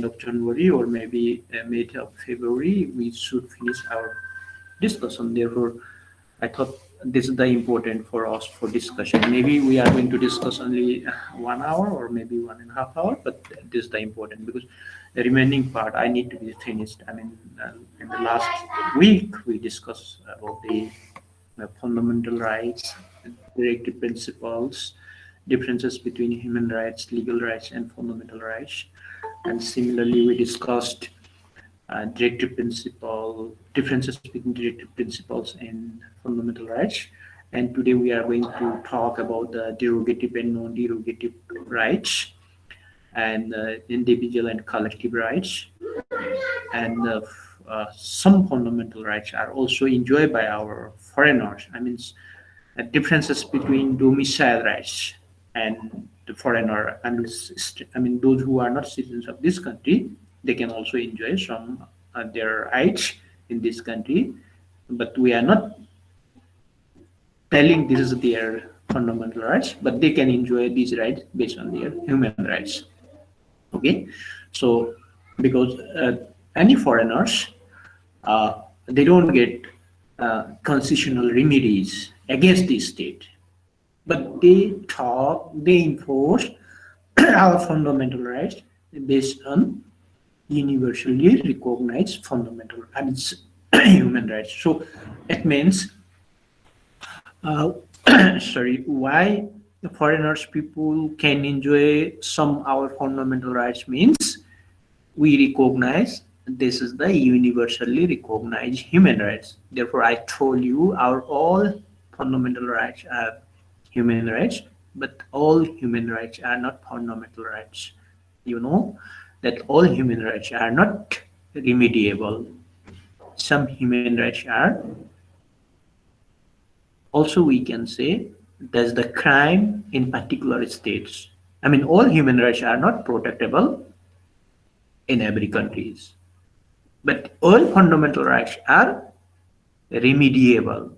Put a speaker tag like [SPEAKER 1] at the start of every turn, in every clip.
[SPEAKER 1] of January or maybe mid of February, we should finish our discussion. Therefore, I thought this is the important for us for discussion. Maybe we are going to discuss only 1 hour or maybe 1.5 hours, but this is the important because the remaining part I need to be finished. I mean, in the last week we discussed about the fundamental rights, directive principles, differences between human rights, legal rights, and fundamental rights. And similarly, we discussed directive principle, differences between directive principles and fundamental rights. And today we are going to talk about the derogative and non-derogative rights and individual and collective rights. And some fundamental rights are also enjoyed by our foreigners. I mean, differences between domicile rights and the foreigner. I mean, those who are not citizens of this country, they can also enjoy some their rights in this country, but we are not telling this is their fundamental rights, but they can enjoy these rights based on their human rights. Okay, so because any foreigners, they don't get constitutional remedies against the state, but they enforce our fundamental rights based on universally recognized fundamental and human rights. So it means, sorry, why the foreigners people can enjoy some our fundamental rights means we recognize this is the universally recognized human rights. Therefore, I told you our all fundamental rights are human rights, but all human rights are not fundamental rights. You know that all human rights are not remediable. Some human rights are. Also, we can say there's the crime in particular states. I mean, all human rights are not protectable in every countries, but all fundamental rights are remediable,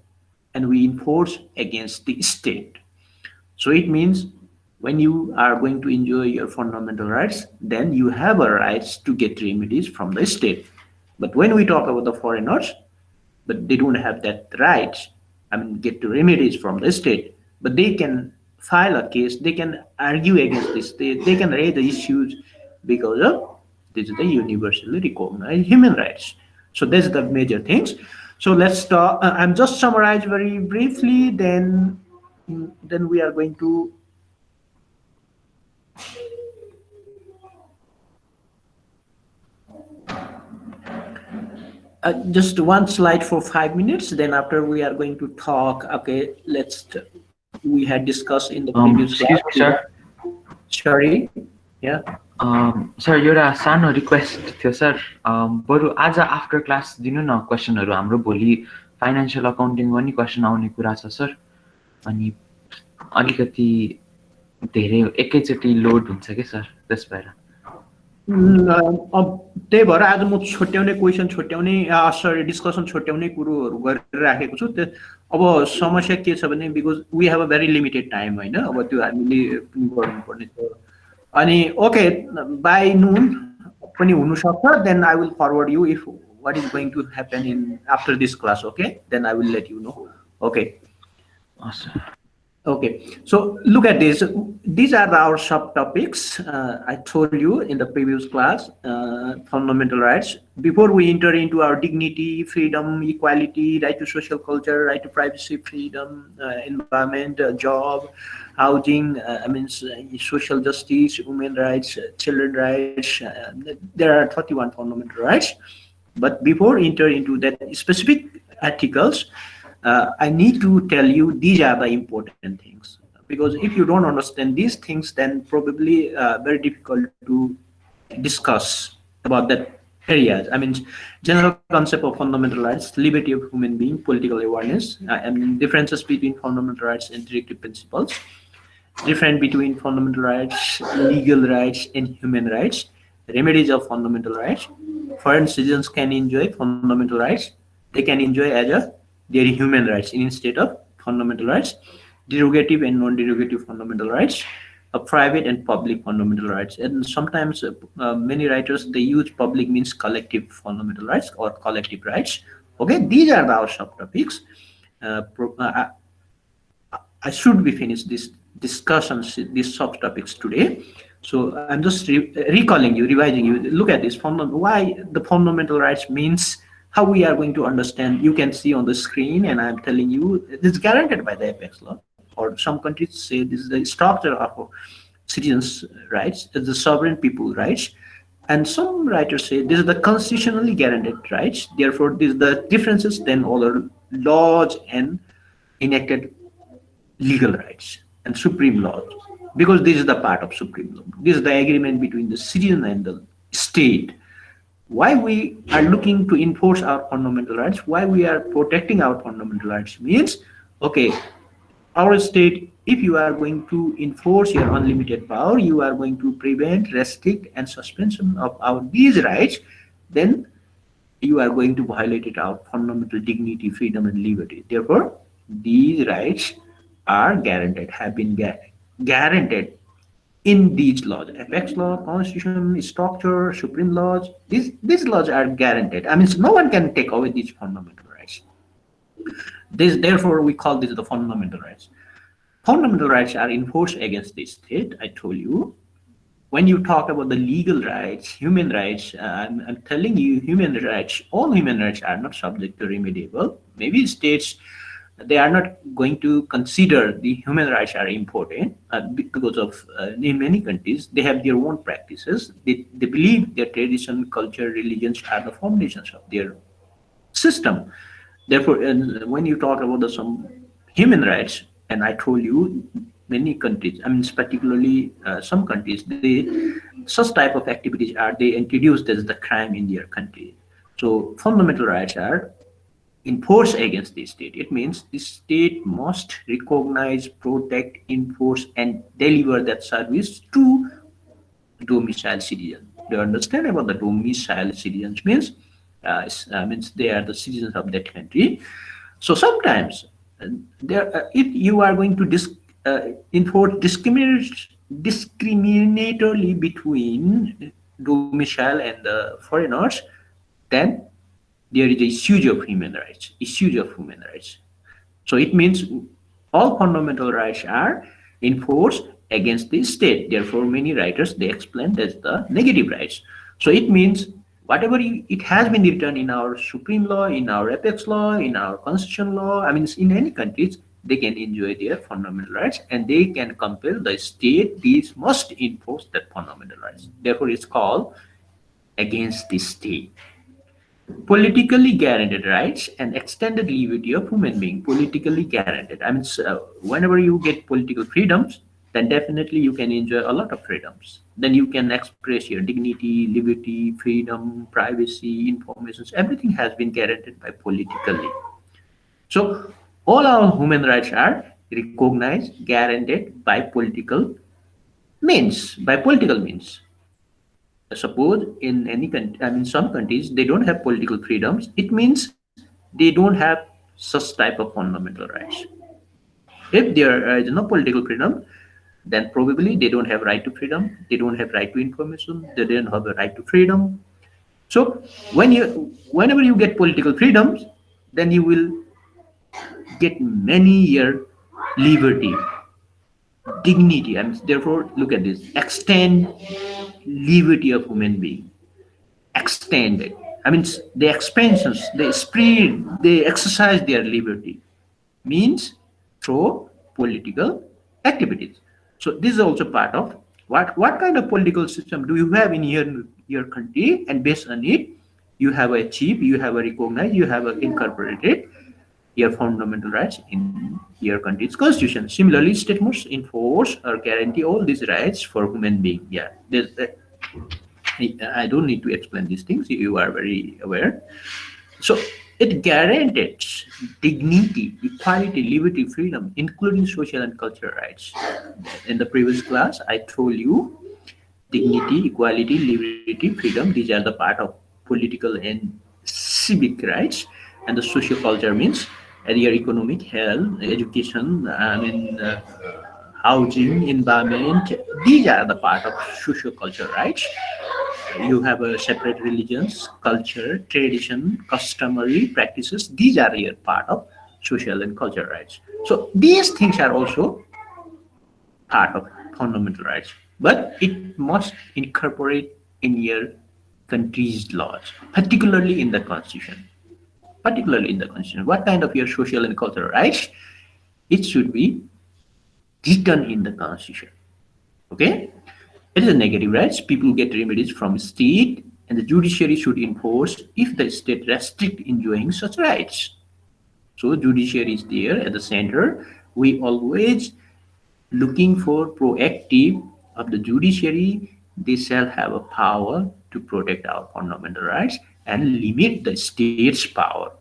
[SPEAKER 1] and we enforce against the state. So it means when you are going to enjoy your fundamental rights, then you have a right to get remedies from the state. But when we talk about the foreigners, but they don't have that right, I mean, get the remedies from the state, but they can file a case, they can argue against the state, they can raise the issues because of this is the universally recognized human rights. So that's the major things. So let's talk. I'm just summarize very briefly. Then we are going to just one slide for 5 minutes. Then after we are going to talk. Okay, we had discussed in the previous
[SPEAKER 2] excuse
[SPEAKER 1] class.
[SPEAKER 2] Me, sir.
[SPEAKER 1] Sorry. Yeah.
[SPEAKER 2] Sir एउटा सानो request थियो sir, बरु आज after class दिनु न क्वेसनहरू, हाम्रो भोलि फाइनान्शियल अकाउन्टिङ पनि क्वेसन आउने कुरा छ सर, अनि अलिकति धेरै एकैचोटि लोड हुन्छ के सर, त्यस भएर
[SPEAKER 1] त्यही भएर आज म छोट्याउने क्वेसन छोट्याउने सरी डिस्कसन छोट्याउने कुरोहरू गरिराखेको छु। अब समस्या के छ भने because we have a very limited time होइन, अब त्यो हामीले गर्नुपर्ने छ। अनि ओके बाई नुन पनि हुनसक्छ, then I will forward you if what is going to happen in after this class. Okay, then I will let you know. Okay.
[SPEAKER 2] Awesome.
[SPEAKER 1] Okay, so look at this. These are our subtopics. I told you in the previous class, fundamental rights. Before we enter into our dignity, freedom, equality, right to social culture, right to privacy, freedom, environment, job, housing, social justice, women rights, children rights. There are 31 fundamental rights. But before enter into that specific articles, I need to tell you these are the important things, because if you don't understand these things, then probably very difficult to discuss about that areas. I mean, general concept of fundamental rights, liberty of human being, political awareness, and differences between fundamental rights and directive principles, difference between fundamental rights, legal rights, and human rights, remedies of fundamental rights. Foreign citizens can enjoy fundamental rights. They can enjoy as their human rights instead of fundamental rights, derogative and non-derogative fundamental rights, private and public fundamental rights. And sometimes many writers, they use public means collective fundamental rights or collective rights. Okay, these are our subtopics. I should be finished this discussions, these subtopics today. So I'm just recalling you, revising you. Look at this why the fundamental rights means, how we are going to understand. You can see on the screen, and I'm telling you, it's guaranteed by the Apex law. Or some countries say this is the structure of citizens' rights, it's the sovereign people rights. And some writers say this is the constitutionally guaranteed rights. Therefore, these the differences than other laws and enacted legal rights and supreme laws, because this is the part of supreme law. This is the agreement between the citizen and the state. Why we are looking to enforce our fundamental rights, why we are protecting our fundamental rights means, okay, our state, if you are going to enforce your unlimited power, you are going to prevent, restrict, and suspension of our these rights, then you are going to violate our fundamental dignity, freedom, and liberty. Therefore, these rights are guaranteed, have been guaranteed in these laws: FX law, constitution, structure, supreme laws. These laws are guaranteed. I mean, no one can take away these fundamental rights. Therefore, we call this the fundamental rights. Fundamental rights are enforced against the state. I told you. When you talk about the legal rights, human rights, I'm telling you, human rights, all human rights are not subject to remediable. Maybe states, they are not going to consider the human rights are important because of in many countries they have their own practices. They believe their tradition, culture, religions are the foundations of their system. Therefore, and when you talk about some human rights, and I told you many countries, I mean particularly some countries, such type of activities are they introduced as the crime in their country. So fundamental rights are enforced against the state. It means the state must recognize, protect, enforce, and deliver that service to domicile citizens. Do you understand about the domicile citizens? Means they are the citizens of that country. So sometimes if you are going to enforce discriminatorily between domicile and the foreigners, then there is issues of human rights. So it means all fundamental rights are enforced against the state. Therefore, many writers, they explain that's the negative rights. So it means whatever it has been written in our supreme law, in our apex law, in our constitution law, I mean, in any countries, they can enjoy their fundamental rights and they can compel the state, these must enforce that fundamental rights. Therefore, it's called against the state. Politically guaranteed rights and extended liberty of human being. Politically guaranteed. I mean, whenever you get political freedoms, then definitely you can enjoy a lot of freedoms. Then you can express your dignity, liberty, freedom, privacy, information. Everything has been guaranteed by politically. So all our human rights are recognized, guaranteed by political means. Suppose in any country, I mean, some countries, they don't have political freedoms. It means they don't have such type of fundamental rights. If there is no political freedom, then probably they don't have right to freedom. They don't have right to information. They don't have a right to freedom. So whenever you get political freedoms, then you will get many year liberty, dignity. And therefore, look at this: extend liberty of human being. Extended. I mean, the expansions, they spread, they exercise their liberty. Means through political activities. So this is also part of what kind of political system do you have in your country, and based on it, you have achieved, you have recognized, you have incorporated your fundamental rights in your country's constitution. Similarly, state must enforce or guarantee all these rights for human being. Yeah, I don't need to explain these things. You are very aware. So it guarantees dignity, equality, liberty, freedom, including social and cultural rights. In the previous class, I told you dignity, equality, liberty, freedom. These are the part of political and civic rights, and the social culture means your economic, health, education, housing, environment, These are the part of social culture, right? You have a separate religions, culture, tradition, customary practices. These are your part of social and cultural rights. So these things are also part of fundamental rights, but it must incorporate in your country's laws, particularly in the constitution. Particularly in the constitution, what kind of your social and cultural rights? It should be written in the constitution. Okay, it is a negative rights. People get remedies from state, and the judiciary should enforce if the state restrict enjoying such rights. So judiciary is there at the center. We always looking for proactive of the judiciary. They shall have a power to protect our fundamental rights and limit the state's power,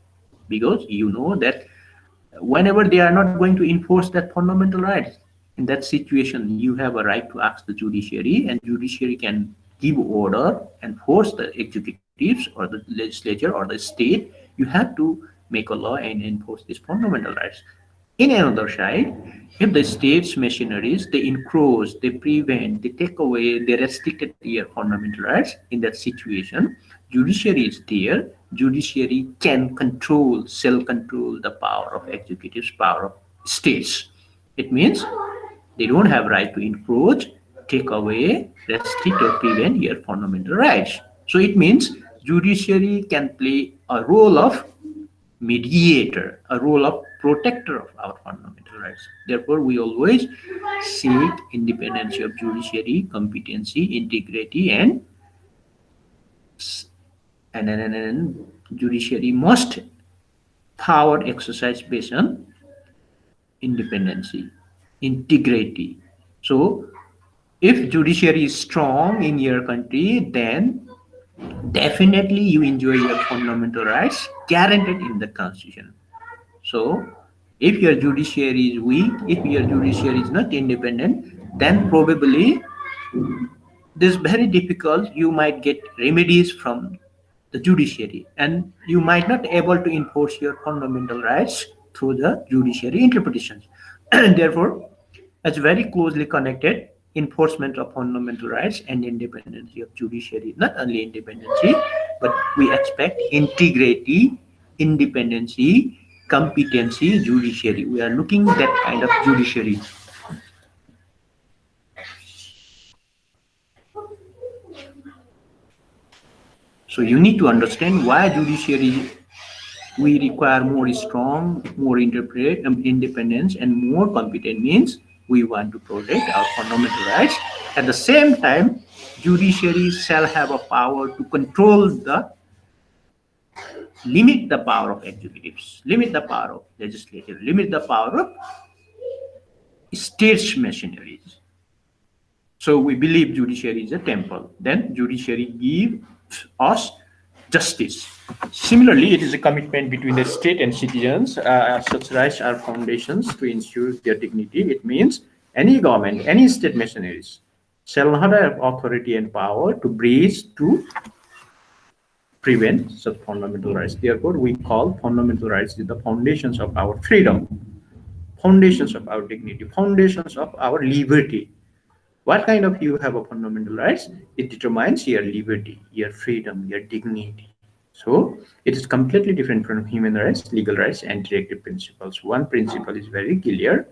[SPEAKER 1] because you know that whenever they are not going to enforce that fundamental rights, in that situation you have a right to ask the judiciary, and judiciary can give order and force the executives or the legislature or the state. You have to make a law and enforce these fundamental rights. In another side, if the state's machineries, they encroach, they prevent, they take away, they restricted their fundamental rights, in that situation, judiciary is there. Judiciary can control, self-control the power of executives, power of states. It means they don't have right to encroach, take away, restrict or prevent your fundamental rights. So it means judiciary can play a role of mediator, a role of protector of our fundamental rights. Therefore, we always seek independence of judiciary, competency, integrity, and judiciary must power exercise based on independency, integrity. So, if judiciary is strong in your country, then definitely you enjoy your fundamental rights guaranteed in the constitution. So, if your judiciary is weak, if your judiciary is not independent, then probably this very difficult. You might get remedies from the judiciary, and you might not able to enforce your fundamental rights through the judiciary interpretations. Therefore, it's very closely connected. Enforcement of fundamental rights and independency of judiciary. Not only independency, but we expect integrity, independency, competency, judiciary. We are looking at that kind of judiciary. So you need to understand why judiciary we require more strong, more independence, and more competent. Means we want to protect our fundamental rights. At the same time, judiciary shall have a power to control the limit the power of executives, limit the power of legislature, limit the power of states machineries. So we believe judiciary is a temple. Then judiciary gives us justice. Similarly, it is a commitment between the state and citizens. Such rights are foundations to ensure their dignity. It means any government, any state machineries shall not have authority and power to breach, to prevent such fundamental rights. Therefore, we call fundamental rights the foundations of our freedom, foundations of our dignity, foundations of our liberty. What kind of you have a fundamental rights? It determines your liberty, your freedom, your dignity. So it is completely different from human rights, legal rights, and directive principles. One principle is very clear.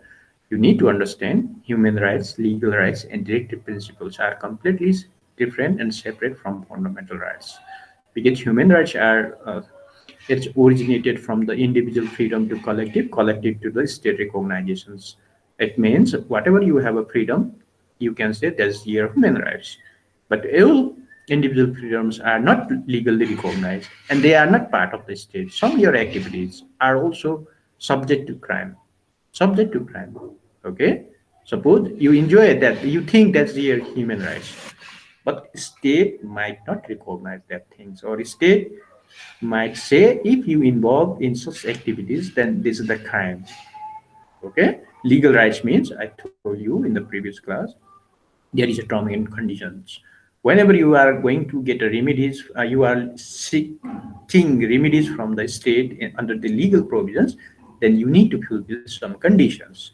[SPEAKER 1] You need to understand human rights, legal rights, and directive principles are completely different and separate from fundamental rights. Because human rights are it's originated from the individual freedom to collective, collective to the state recognitions. It means whatever you have a freedom, you can say that's your human rights. But all individual freedoms are not legally recognized, and they are not part of the state. Some of your activities are also subject to crime. Subject to crime. Okay? Suppose you enjoy that, you think that's your human rights. But state might not recognize that things, or state might say if you involve in such activities, then this is the crime. Okay? Legal rights means, I told you in the previous class, there is a term and conditions. Whenever you are going to get a remedies, you are seeking remedies from the state under the legal provisions, then you need to fulfill some conditions.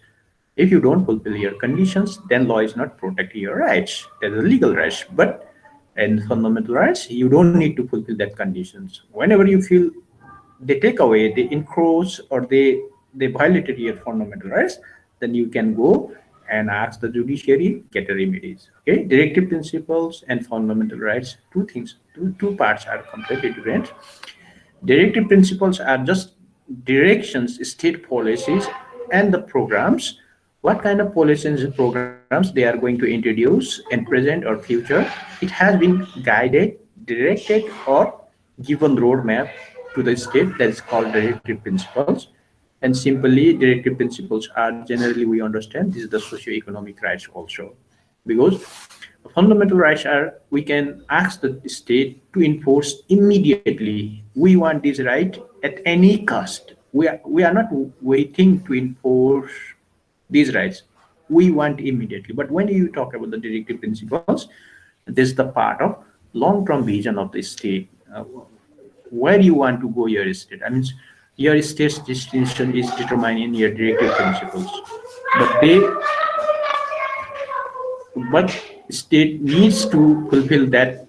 [SPEAKER 1] If you don't fulfill your conditions, then law is not protecting your rights. There's a legal rights, but in fundamental rights, you don't need to fulfill that conditions. Whenever you feel they take away, they encroach, or they violated your fundamental rights, then you can go and ask the judiciary, get a remedies. Okay, directive principles and fundamental rights, two things, two parts are completely different. Directive principles are just directions, state policies, and the programs. What kind of policies and programs they are going to introduce in present or future? It has been guided, directed, or given roadmap to the state. That is called directive principles. And simply, directive principles are generally we understand this is the socio-economic rights also, because fundamental rights are we can ask the state to enforce immediately. We want this right at any cost. We are not waiting to enforce these rights. We want immediately. But when you talk about the directive principles, this is the part of long-term vision of the state. Where you want to go your state. I mean, your state's destination is determined in your directive principles. But state needs to fulfill that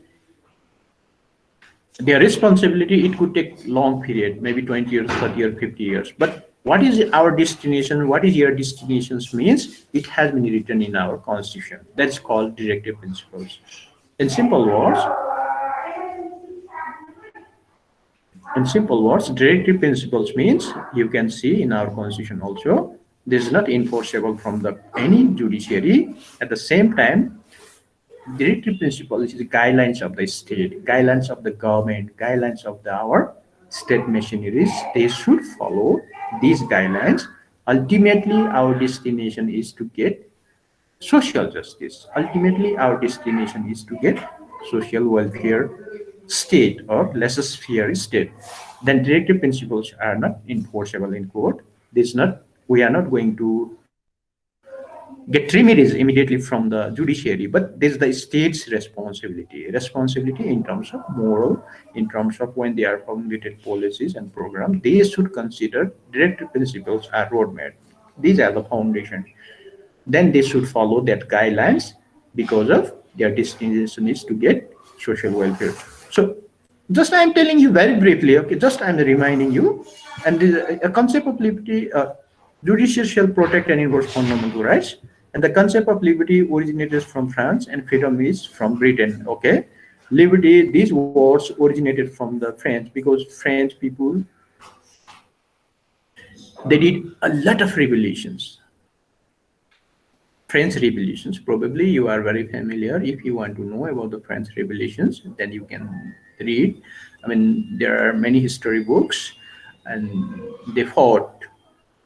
[SPEAKER 1] their responsibility. It could take long period, maybe 20 years, 30 or 50 years. But what is our destination, what is your destinations means, it has been written in our constitution. That's called directive principles. In simple words, directive principles means you can see in our constitution also. This is not enforceable from the any judiciary. At the same time, directive principle is the guidelines of the state, guidelines of the government, guidelines of our state machineries. They should follow these guidelines. Ultimately, our destination is to get social justice. Ultimately, our destination is to get social welfare state or laissez-faire state. Then directive principles are not enforceable in court. This not we are not going to get remedies immediately from the judiciary, but this is the state's responsibility in terms of moral, in terms of when they are formulated policies and programs, they should consider directive principles are roadmap. These are the foundation. Then they should follow that guidelines, because of their destination is to get social welfare. So just I'm telling you very briefly, okay, just I'm reminding you. And a concept of liberty, judiciary shall protect and enforce fundamental rights. And the concept of liberty originated from France and freedom is from Britain. Okay, liberty, these words originated from the French, because French people, they did a lot of revolutions. French revolutions, probably you are very familiar. If you want to know about the French revolutions, then you can read. I mean, there are many history books, and they fought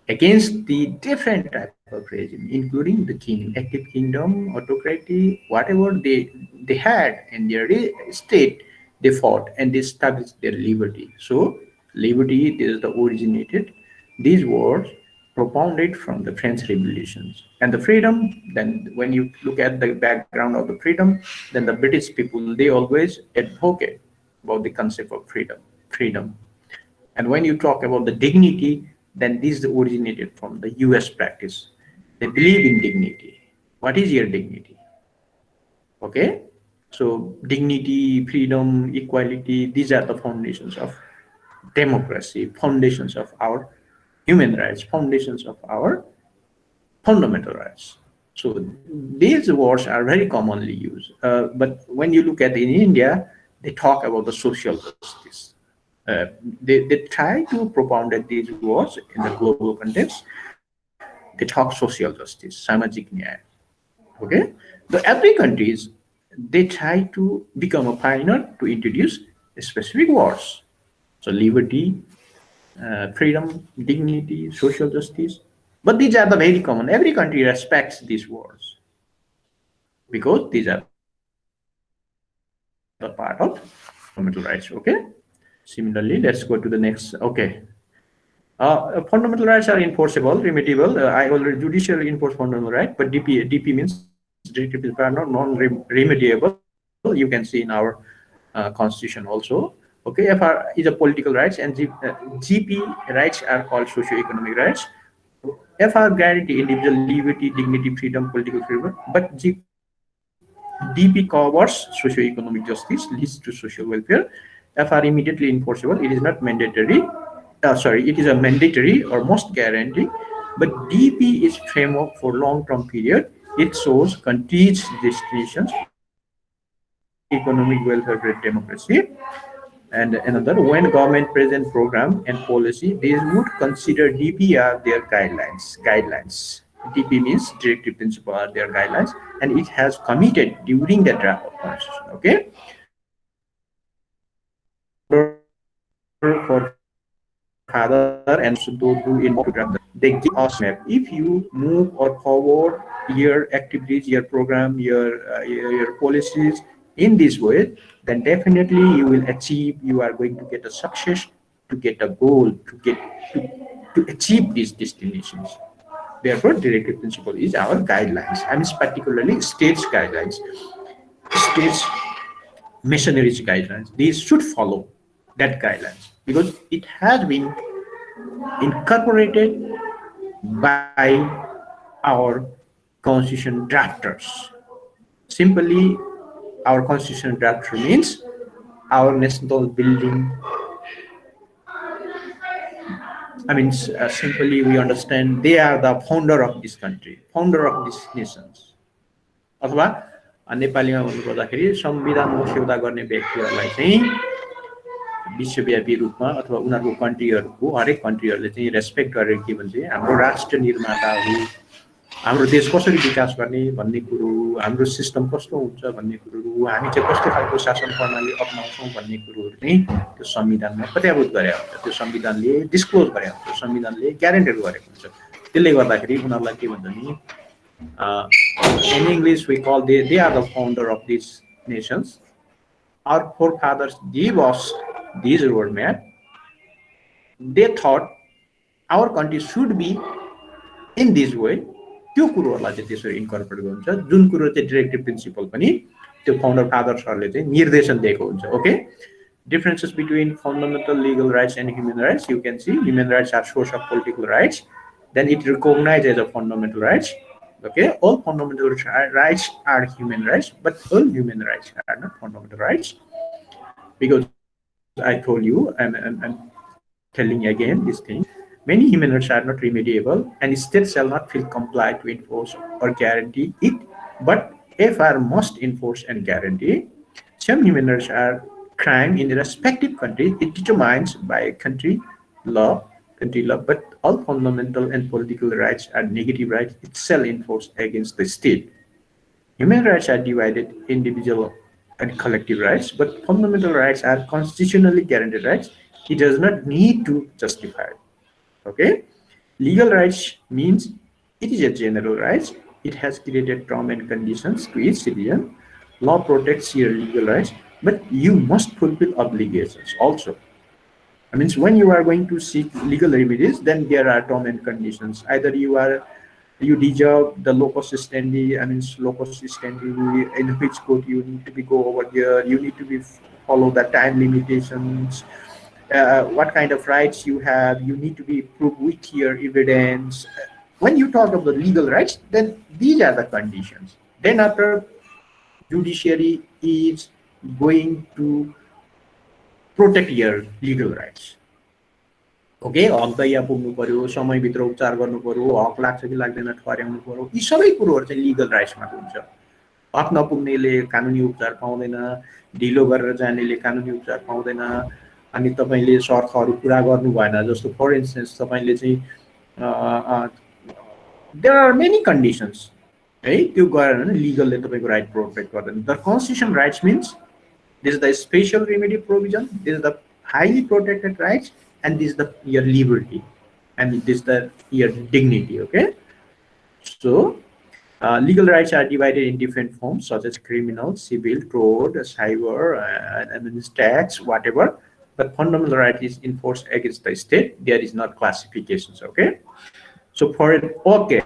[SPEAKER 1] against the different type of regime, including the king, active kingdom, autocracy, whatever they had in their state, they fought and they established their liberty. So liberty, this is the originated. These words propounded from the French revolutions. And the freedom, then when you look at the background of the freedom, then the British people, they always advocate about the concept of freedom. And when you talk about the dignity, then this originated from the US practice. They believe in dignity. What is your dignity? Okay? So dignity, freedom, equality, these are the foundations of democracy, foundations of our human rights, foundations of our fundamental rights. So these words are very commonly used. But when you look at in India, they talk about the social justice. They try to propound these words in the global context. They talk social justice, samajik nyaya. Okay, the every countries they try to become a pioneer to introduce specific words. So liberty, freedom, dignity, social justice. But these are the very common. Every country respects these words because these are the part of fundamental rights. Okay. Similarly, let's go to the next. Okay. Fundamental rights are enforceable, remediable. I already judicially enforce fundamental right, but DP means directive principles are not non-remediable. You can see in our constitution also. Okay, FR is a political rights, and GP rights are called socio-economic rights. FR guarantee individual liberty, dignity, freedom, political freedom, but DP covers socio-economic justice, leads to social welfare. FR immediately enforceable. It is not mandatory. Sorry, it is a mandatory or must guarantee. But DP is framework for long-term period. It shows countries' destinations, economic welfare, and democracy. And another, when government present program and policy, they would consider DP are their guidelines. Guidelines. DP means directive principle are their guidelines, and it has committed during the draft of constitution. Okay, for father and those who involve to draft they give us map. If you move or forward your activities, your program, your policies in this way, then definitely you will achieve. You are going to get a success, to get a goal, to achieve these destinations. Therefore, directive principle is our guidelines, and it's particularly states guidelines, states missionaries guidelines. They should follow that guidelines because it has been incorporated by our constitution drafters. Simply, our constitution drafter means our national building. I mean, simply we understand they are the founder of this country, founder of these nations. अथवा नेपालीमा भन्नुपर्दाखेरि संविधान मस्यौदा गर्ने व्यक्तिहरूलाई चाहिँ विश्वव्यापी रूपमा अथवा उनीहरूको कन्ट्रीहरूको हरेक कन्ट्रीहरूले चाहिँ रेस्पेक्ट गरेर के भन्छ हाम्रो राष्ट्र निर्माताहरू हाम्रो देश कसरी विकास गर्ने भन्ने कुरो हाम्रो सिस्टम कस्तो हुन्छ भन्ने कुरोहरू हामी चाहिँ कस्तो खालको शासन प्रणाली अपनाउँछौँ भन्ने कुरोहरू चाहिँ त्यो संविधानमा प्रत्याभूत गरेको हुन्छ त्यो संविधानले डिस्क्लोज गरेको हुन्छ संविधानले ग्यारेन्टेड गरेको हुन्छ त्यसले गर्दाखेरि उनीहरूलाई के भन्छ नि in English we call they are the founder of these nations. Our forefathers gave us this roadmap. They thought our country should be in this way. त्यो कुरोहरूलाई चाहिँ त्यसरी इन्कर्पोरेट गर्नुहुन्छ जुन कुरो चाहिँ डिरेक्टिभ प्रिन्सिपल पनि त्यो फाउन्डर फादर्सहरूले चाहिँ निर्देशन दिएको हुन्छ okay differences between fundamental legal rights and human rights you can see human rights are source of political rights then it recognizes as a fundamental rights okay all fundamental rights are human rights but all human rights are not fundamental rights because I told you I'm telling again this thing many human rights are not remediable and states shall not feel compliant to enforce or guarantee it but FR must enforce and guarantee some human rights are crime in the respective country it determines by country law but all fundamental and political rights are negative rights it shall enforce against the state human rights are divided individual and collective rights, but fundamental rights are constitutionally guaranteed rights. It does not need to justify it. Okay? Legal rights means it is a general right. It has created terms and conditions to each citizen. Law protects your legal rights, but you must fulfill obligations also. I mean, when you are going to seek legal remedies, then there are terms and conditions. Either you deserve the locus standi, I mean locus standi in which court you need to be go over here, you need to be follow the time limitations, what kind of rights you have, you need to be proved with your evidence. When you talk about the legal rights, then these are the conditions. Then after judiciary is going to protect your legal rights. Okay हक दैया पुग्नु पर्यो समयभित्र उपचार गर्नु पर्यो हक लाग्छ कि लाग्दैन ठहर्याउनु पर्यो यी सबै कुरोहरू चाहिँ लिगल राइट्समा हुन्छ हक नपुग्नेले कानुनी उपचार पाउँदैन ढिलो गरेर जानेले कानुनी उपचार पाउँदैन अनि तपाईले शर्तहरू पूरा गर्नु भएन जस्तो फर इन्स्टेन्स तपाईले चाहिँ देयर आर मेनी कन्डिसन्स है त्यो गरेर भने लिगलले तपाईको राइट प्रोटेक्ट गर्दैन the constitution rights mince this is the special remedy provision this is the highly protected rights and this is your liberty and this is your dignity okay so legal rights are divided in different forms such as criminal civil tort cyber and tax whatever but fundamental right is enforced against the state there is not classifications okay so for it okay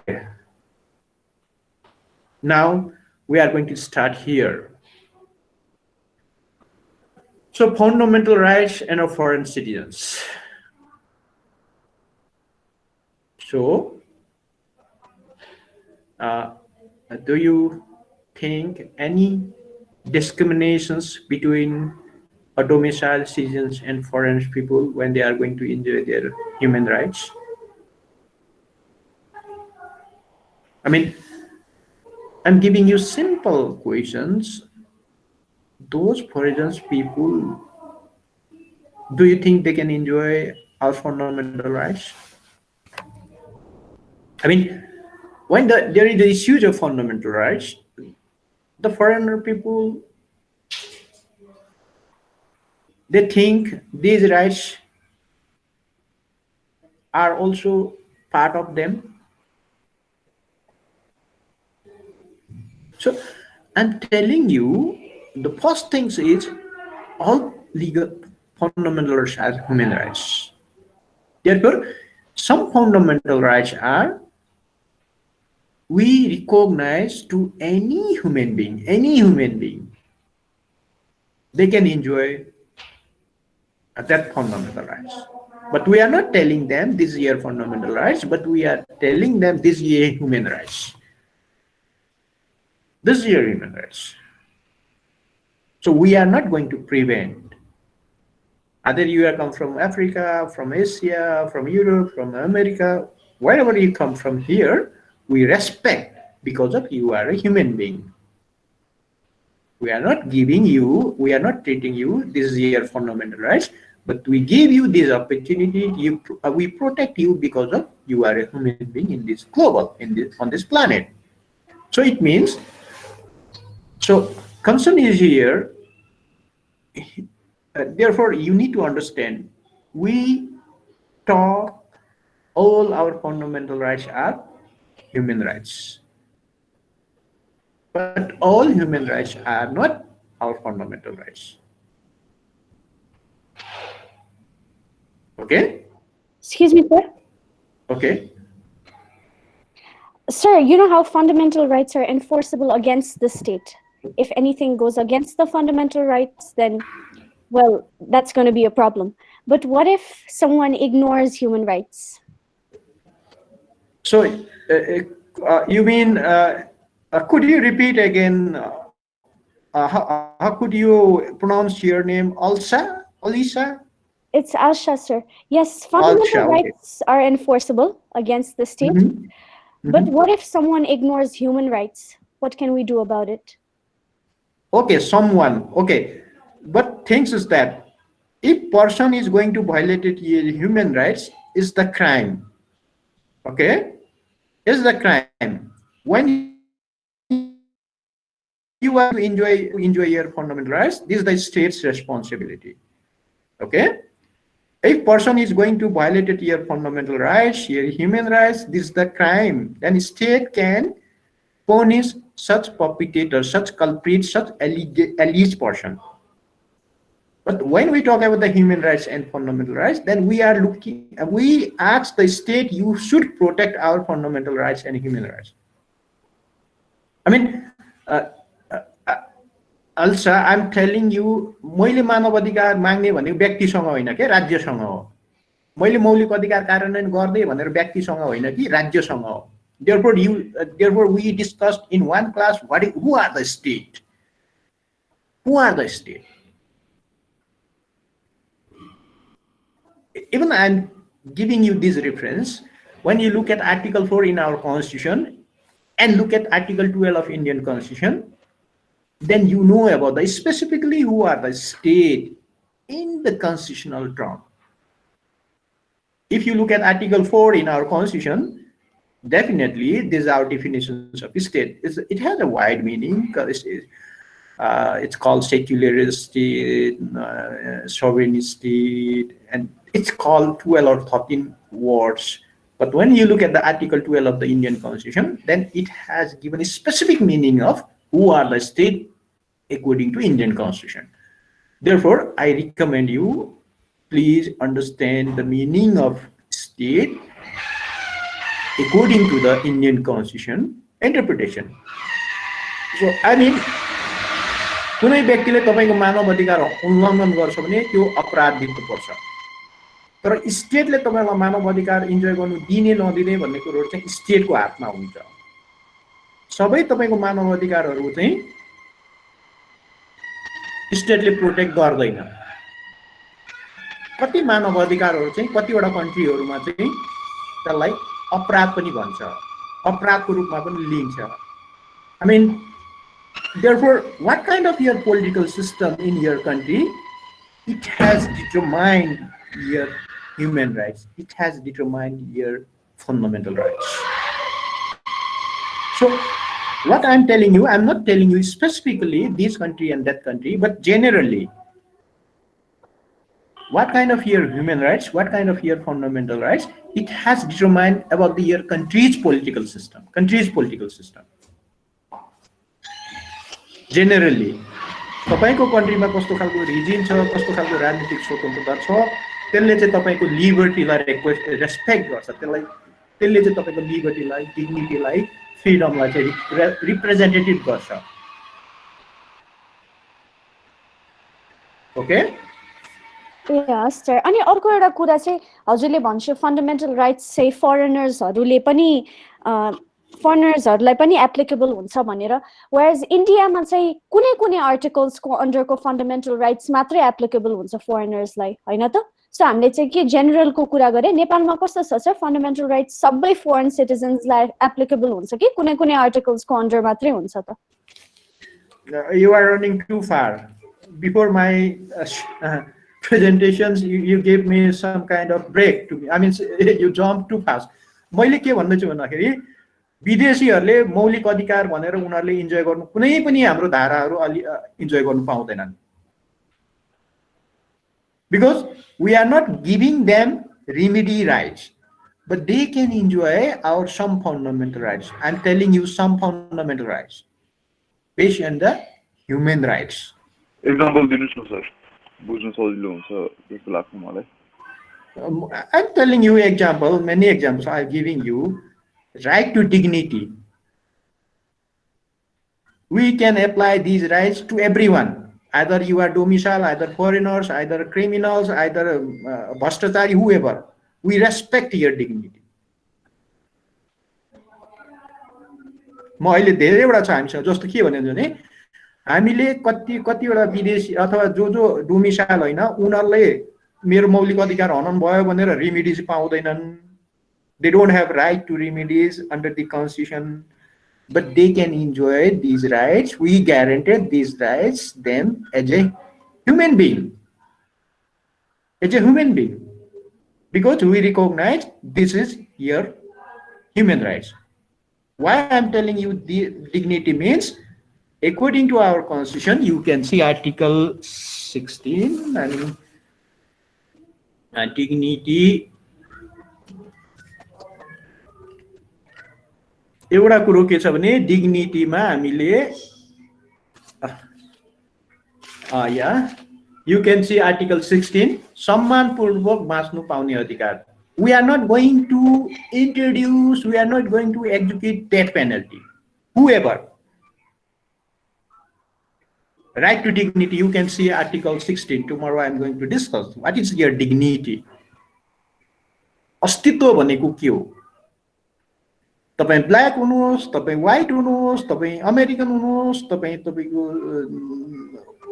[SPEAKER 1] now we are going to start here so fundamental rights and of foreign citizens So Uh, do you think any discriminations between a domicile citizens and foreign people when they are going to enjoy their human rights? I mean, I'm giving you simple questions. Those foreign people, do you think they can enjoy our fundamental rights? I mean, when there is the issues of fundamental rights, the foreigner people, they think these rights are also part of them. So I'm telling you, the first things is all legal fundamental rights are human rights. Therefore, some fundamental rights are we recognize to any human being, they can enjoy that fundamental rights. But we are not telling them this is your fundamental rights, but we are telling them this is your human rights. This is your human rights. So we are not going to prevent. Either you are come from Africa, from Asia, from Europe, from America, wherever you come from here, we respect because of you are a human being. We are not giving you, we are not treating you, this is your fundamental rights, but we give you this opportunity, we protect you because of you are a human being in this global, on this planet. So it means, so concern is here, therefore you need to understand, we talk all our fundamental rights are human rights. But all human rights are not our fundamental rights. Okay?
[SPEAKER 3] Excuse me, sir.
[SPEAKER 1] Okay.
[SPEAKER 3] Sir, you know how fundamental rights are enforceable against the state. If anything goes against the fundamental rights, then, well, that's going to be a problem. But what if someone ignores human rights?
[SPEAKER 1] So you mean, could you repeat again, how could you pronounce your name? Alisa?
[SPEAKER 3] It's Alsha, sir. Yes, fundamental
[SPEAKER 1] Alsha, okay.
[SPEAKER 3] rights are enforceable against the state. But what if someone ignores human rights? What can we do about it?
[SPEAKER 1] Okay, someone, okay. But things is that if person is going to violate human rights, is the crime. Okay? Is the crime. When you are to enjoy your fundamental rights, this is the state's responsibility. Okay? If person is going to violate your fundamental rights, your human rights, this is the crime. Then state can punish such perpetrators, such culprits, such alleged person. But when we talk about the human rights and fundamental rights, then we ask the state, you should protect our fundamental rights and human rights. I mean, also, I'm telling you, मैले मानव अधिकार माग्ने भनेको व्यक्तिसँग होइन के राज्यसँग हो। मैले मौलिक अधिकार कार्यान्वयन गर्दै भनेर व्यक्तिसँग होइन कि राज्यसँग हो। Therefore we discussed in one class who are the state? Who are the state? Even I'm giving you this reference. When you look at Article 4 in our Constitution and look at Article 12 of Indian Constitution, then you know about the specifically who are the state in the constitutional term. If you look at Article 4 in our Constitution, definitely these are definitions of state. It has a wide meaning. It's called secular state, sovereign state, and it's called 12 or 13 words. But when you look at the Article 12 of the Indian Constitution, then it has given a specific meaning of who are the state according to Indian Constitution. Therefore, I recommend you, please understand the meaning of state according to the Indian Constitution interpretation. So, I mean, कुनै व्यक्तिले तपाईको मानव अधिकार उल्लङ्घन गर्छ भने त्यो अपराध दिनुपर्छ। तर स्टेटले तपाईलाई मानव अधिकार इन्जोय गर्नु दिने नदिने भन्ने कुरो चाहिँ स्टेटको हातमा हुन्छ। सबै तपाईको मानव अधिकारहरू चाहिँ स्टेटले प्रोटेक्ट गर्दैन। कति मानव अधिकारहरू चाहिँ कतिवटा कन्ट्रीहरूमा चाहिँ त्यसलाई अपराध पनि भन्छ, अपराधको रूपमा पनि लिन्छ। I mean, therefore, what kind of your political system in your country, it has determined your human rights, it has determined your fundamental rights. So what I'm telling you, I'm not telling you specifically this country and that country, but generally, what kind of your human rights, what kind of your fundamental rights, it has determined about your country's political system, Generally, तपाईको कन्ट्रीमा कस्तो खालको regime छ, कस्तो खालको राजनीतिक स्वतन्त्रता छ, त्यसले चाहिँ तपाईको लिबर्टीलाई रेस्पेक्ट गर्छ, त्यसले चाहिँ तपाईको लिबर्टीलाई, डिग्निटीलाई, फ्रीडमलाई चाहिँ रिप्रेजेन्टेटिभ गर्छ। ओके?
[SPEAKER 3] Yes sir. अनि अर्को एउटा कुरा चाहिँ हजुरले भन्छु फन्डामेन्टल राइट्स चाहिँ फरेनर्सहरूलाई पनि एप्लिकेबल हुन्छ भनेर, वेयरएज इन्डियामा चाहिँ कुनै कुनै आर्टिकल्सको अन्डरको फन्डामेन्टल राइट्स मात्रै एप्लिकेबल हुन्छ फरेनर्सलाई, होइन त? सो हामीले चाहिँ के जेनरलको कुरा गरे, नेपालमा कस्तो छ सर फन्डामेन्टल राइट्स सबै फरेन सिटिजन्सलाई एप्लिकेबल हुन्छ कि कुनै कुनै आर्टिकल्सको अन्डर मात्रै हुन्छ त?
[SPEAKER 1] You are running too far. Before my presentations, you gave me some kind of break to me. I mean, you jumped too fast. मैले के भन्दैछु भन्दाखेरि विदेशीहरूले मौलिक अधिकार भनेर उनीहरूले इन्जोय गर्नु कुनै पनि हाम्रो धाराहरू इन्जोय गर्नु पाउँदैनन्, because we are not giving them remedy rights, but they can enjoy our some fundamental rights. I'm telling you some fundamental rights based on the human rights.
[SPEAKER 4] Example दिनुस् न सर, बुझ्न सजिलो हुन्छ जस्तो लाग्छ मलाई।
[SPEAKER 1] I'm telling you example, many examples I'm giving you. Right to dignity. We can apply these rights to everyone. Either you are domicile, either foreigners, either criminals, either bhastachari, whoever. We respect your dignity. म अहिले धेरैवटा छ हामीसँग, जस्तो के भने भने हामीले कतिवटा विदेशी अथवा जो डोमिसाइल होइन उनीहरूले मेरो मौलिक अधिकार हनन भयो भनेर रेमिडिज पाउँदैनन्। They don't have right to remedies under the Constitution, but they can enjoy these rights. We guaranteed these rights them as a human being. As a human being. Because we recognize this is your human rights. Why I'm telling you the dignity means, according to our Constitution, you can see Article 16, and dignity. एउटा कुरो के छ भने डिग्निटीमा हामीले you can see Article 16, सम्मानपूर्वक बाँच्नु पाउने अधिकार. We are not going to introduce, we are not going to execute death penalty. Whoever. Right to dignity, you can see Article 16. Tomorrow I am going to discuss what is your dignity. अस्तित्व भनेको के हो? तपाईं black हुनुहोस्, तपाईं white हुनुहोस्, तपाईं American हुनुहोस्, तपाईको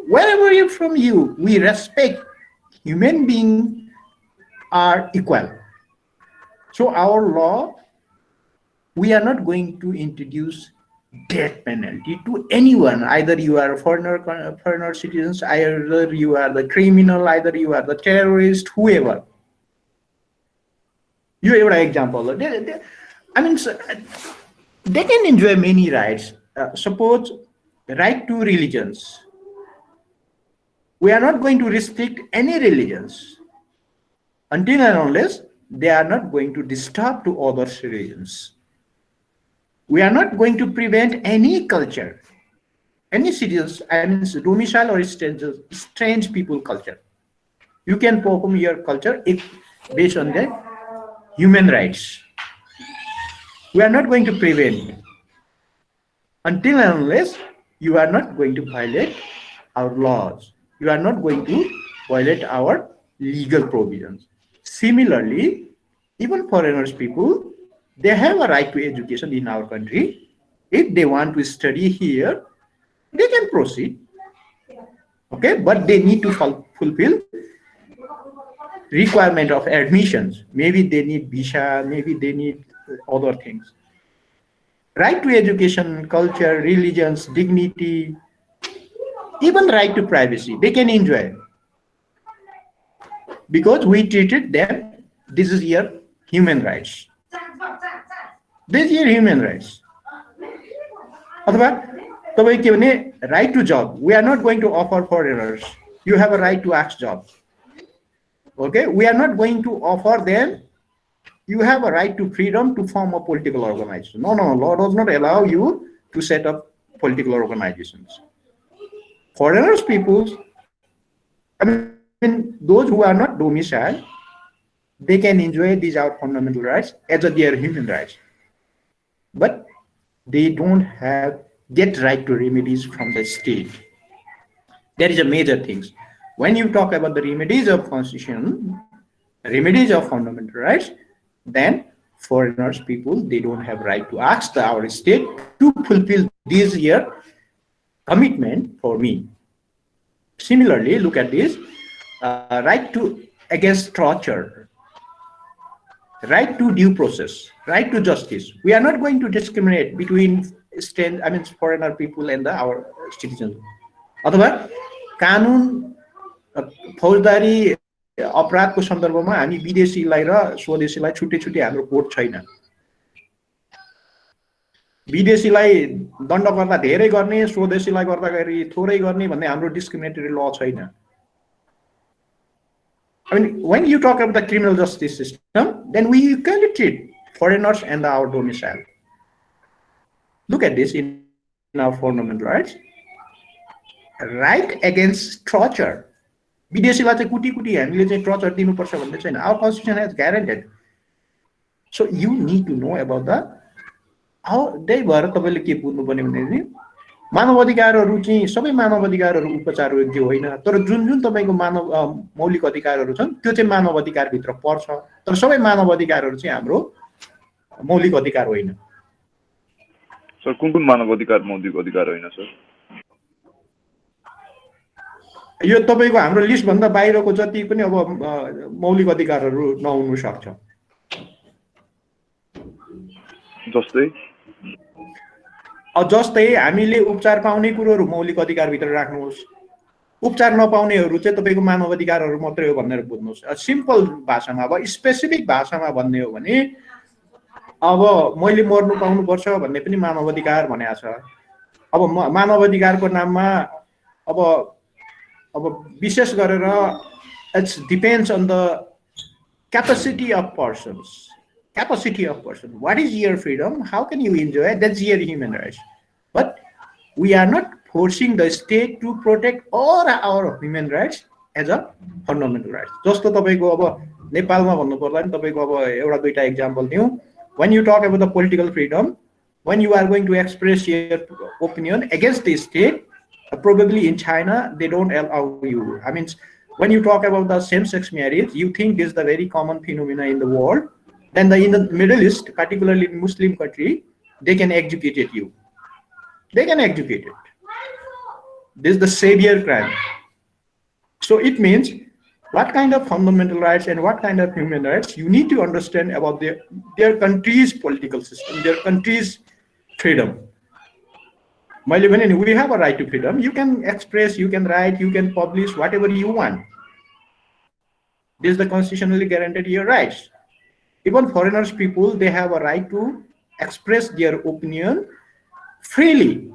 [SPEAKER 1] wherever you from you, we respect human beings are equal. So our law, we are not going to introduce death penalty to anyone. Either you are a foreigner citizens, either you are the criminal, either you are the terrorist, whoever. You have an example. I mean, they can enjoy many rights. Suppose right to religions. We are not going to restrict any religions until and unless they are not going to disturb to other religions. We are not going to prevent any culture, any citizens, I mean, domicile or strange people culture. You can perform your culture if based on the human rights. We are not going to prevent until and unless you are not going to violate our laws. You are not going to violate our legal provisions. Similarly, even foreigners people, they have a right to education in our country. If they want to study here, they can proceed. Okay, but they need to fulfill requirement of admissions. Maybe they need visa, maybe they need other things. Right to education, culture, religions, dignity, even right to privacy, they can enjoy. Because we treated them, this is your human rights. This is your human rights. Right to job. We are not going to offer foreigners. You have a right to ask job. Okay, we are not going to offer them. You have a right to freedom to form a political organization. No, law does not allow you to set up political organizations. Foreigners, peoples, I mean, those who are not domicile, they can enjoy these our fundamental rights as their human rights. But they don't get right to remedies from the state. There is a major things. When you talk about the remedies of constitution, remedies of fundamental rights, then foreigners, people, they don't have right to ask our state to fulfill this year commitment for me. Similarly, look at this, right to against torture, right to due process, right to justice. We are not going to discriminate between foreigner people and our citizens. अथवा कानुन फौजदारी अपराधको सन्दर्भमा हामी विदेशीलाई र स्वदेशीलाई छुट्टै हाम्रो code छैन। विदेशीलाई दण्ड गर्दा धेरै गर्ने, स्वदेशीलाई गर्दाखेरि थोरै गर्ने भन्ने हाम्रो डिस्क्रिमिनेटरी ल छैन। I mean, when you talk about the criminal justice system, then we can treat foreigners and our domicile. Look at this in our fundamental rights. Right against torture. विदेशीलाई चाहिँ कुटी हामीले चाहिँ torture दिनुपर्छ भन्ने छैन. Our constitution has guaranteed. So you need to know about त्यही भएर तपाईले के बुझ्नुपर्ने भने मानव अधिकारहरू चाहिँ सबै मानव अधिकारहरू उपचारयोग्य होइन, तर जुन तपाईको मानव मौलिक अधिकारहरू छन् त्यो चाहिँ मानव अधिकार भित्र पर्छ, तर सबै मानव अधिकारहरू चाहिँ हाम्रो मौलिक अधिकार होइन।
[SPEAKER 4] सर कुन मानव अधिकार मौलिक अधिकार होइन सर?
[SPEAKER 1] यो तपाईको हाम्रो लिस्ट भन्दा बाहिरको जति पनि अब मौलिक अधिकारहरू नहुन सक्छ। जस्तै हामीले उपचार पाउने कुरोहरू मौलिक अधिकार भित्र राख्नुहोस्, उपचार नपाउनेहरू चाहिँ तपाईको मानव अधिकारहरू मात्रै हो भनेर बुझ्नुहोस्। सिम्पल भाषामा अब स्पेसिफिक भाषामा भन्ने हो भने अब मैले मर्नु पाउनु पर्छ भन्ने पनि मानव अधिकार भनेको छ। अब मानव अधिकारको नाममा अब विशेष गरेर it's depends on the capacity of persons. Capacity of person. What is your freedom? How can you enjoy? That's your human rights. But we are not forcing the state to protect all our human rights as a fundamental rights. जस्तो तपाईको अब नेपालमा भन्नु पर्दा नि तपाईको अब एउटा दुईटा एक्जाम्पल दिउँ. When you talk about the political freedom, when you are going to express your opinion against the state, probably in China they don't allow you. I mean, when you talk about the same-sex marriage, you think this is the very common phenomena in the world. Then in the Middle East, particularly in Muslim country, they can execute you. They can execute it. This is the severe crime. So it means what kind of fundamental rights and what kind of human rights you need to understand about their country's political system, their country's freedom. We have a right to freedom. You can express, you can write, you can publish whatever you want. This is the constitutionally guaranteed your rights. Even foreigners people, they have a right to express their opinion freely.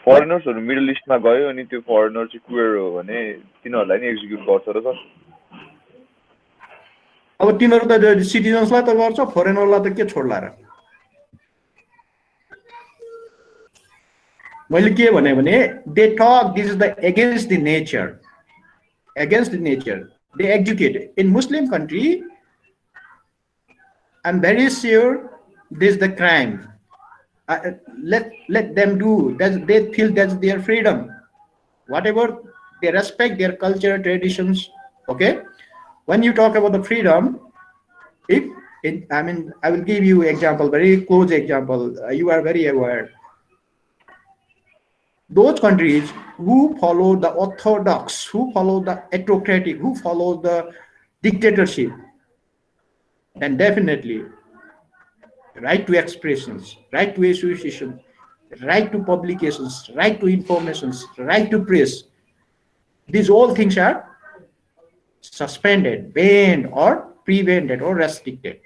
[SPEAKER 4] Foreigners or Middle East ma gayo ani त्यो foreigner चाहिँ queer हो भने तिनीहरुलाई नि execute गर्छ र sir?
[SPEAKER 1] अब तिनीहरु त सिटिजन्सलाई त गर्छ, फोरेनरलाई त के छोड्ला र? मैले के भने they talk this is the against the nature. Against the nature. They execute. In Muslim country, I'm very sure this is the crime. Let them do. They feel that's their freedom. Whatever, they respect their culture, traditions. Okay. When you talk about the freedom, if
[SPEAKER 5] I will give you example, very close example. You are very aware. Those countries who follow the orthodox, who follow the autocratic, who follow the dictatorship, then definitely right to expressions, right to association, right to publications, right to informations, right to press, these all things are suspended, banned, or prevented or restricted.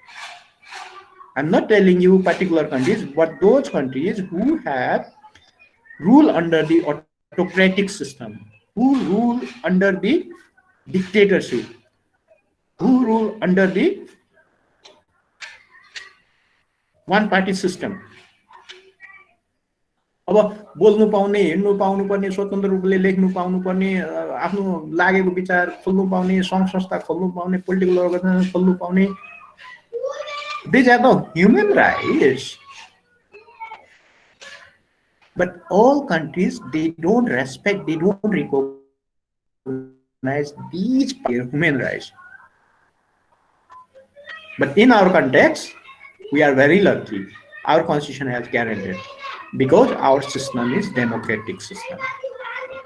[SPEAKER 5] I'm not telling you particular countries, but those countries who have rule under the autocratic system, who rule under the dictatorship, who rule under the one party system. अब बोल्नु पाउने, हिँड्नु पाउनुपर्ने, स्वतन्त्र रूपले लेख्नु पाउनुपर्ने, आफ्नो लागेको विचार खोल्नु पाउने, संघ संस्था खोल्नु पाउने, पोलिटिकल अर्गनाइजेसन खोल्नु पाउने, these are the human rights. But all countries, they don't respect, they don't recognize these human rights. But in our context, we are very lucky. Our constitution has guaranteed, because our system is democratic system.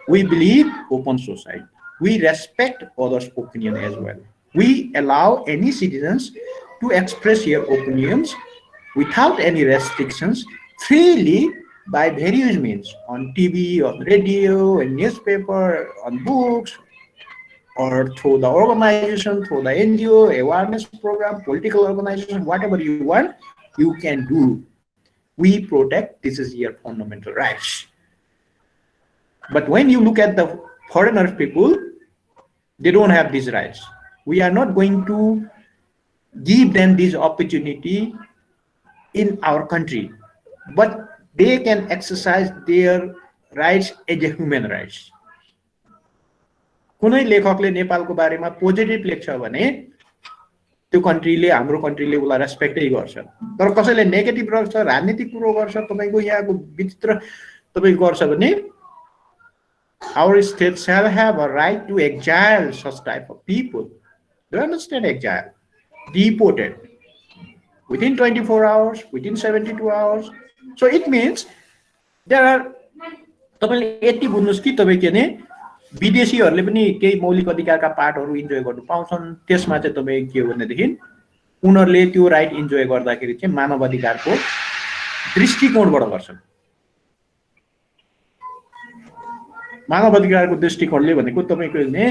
[SPEAKER 5] We believe open society. We respect others' opinion as well. We allow any citizens to express their opinions without any restrictions, freely, by various means, on TV, on radio, in newspaper, on books, or through the organization, through the NGO, awareness program, political organization, whatever you want, you can do. We protect, this is your fundamental rights. But when you look at the foreigner people, they don't have these rights. We are not going to give them this opportunity in our country, but they can exercise their rights as a human rights. कुनै लेखकले नेपालको बारेमा positive लेख्छ भने त्यो कन्ट्रीले, हाम्रो कन्ट्रीले उलाई रेस्पेक्टै गर्छ। तर कसैले नेगेटिभ गर्छ, राजनीतिक कुरो गर्छ, तपाईको यहाँको विचित्र तपाईको गर्छ भने our state shall have a right to exile such type of people. Do you understand? Exile, deported within 24 hours, within 72 hours. So it means there are, तपाईले यति बुझ्नुस् कि तपाई के ने विदेशीहरुले पनि केही मौलिक अधिकारका पार्टहरु इन्जोय गर्नु पाउँछन्। त्यसमा चाहिँ तपाई के हो भनेदेखि उनीहरुले त्यो राइट इन्जोय गर्दाखेरि चाहिँ मानव अधिकारको दृष्टिकोणबाट गर्छन्। मानव अधिकारको दृष्टिकोणले भनेको तपाईको ने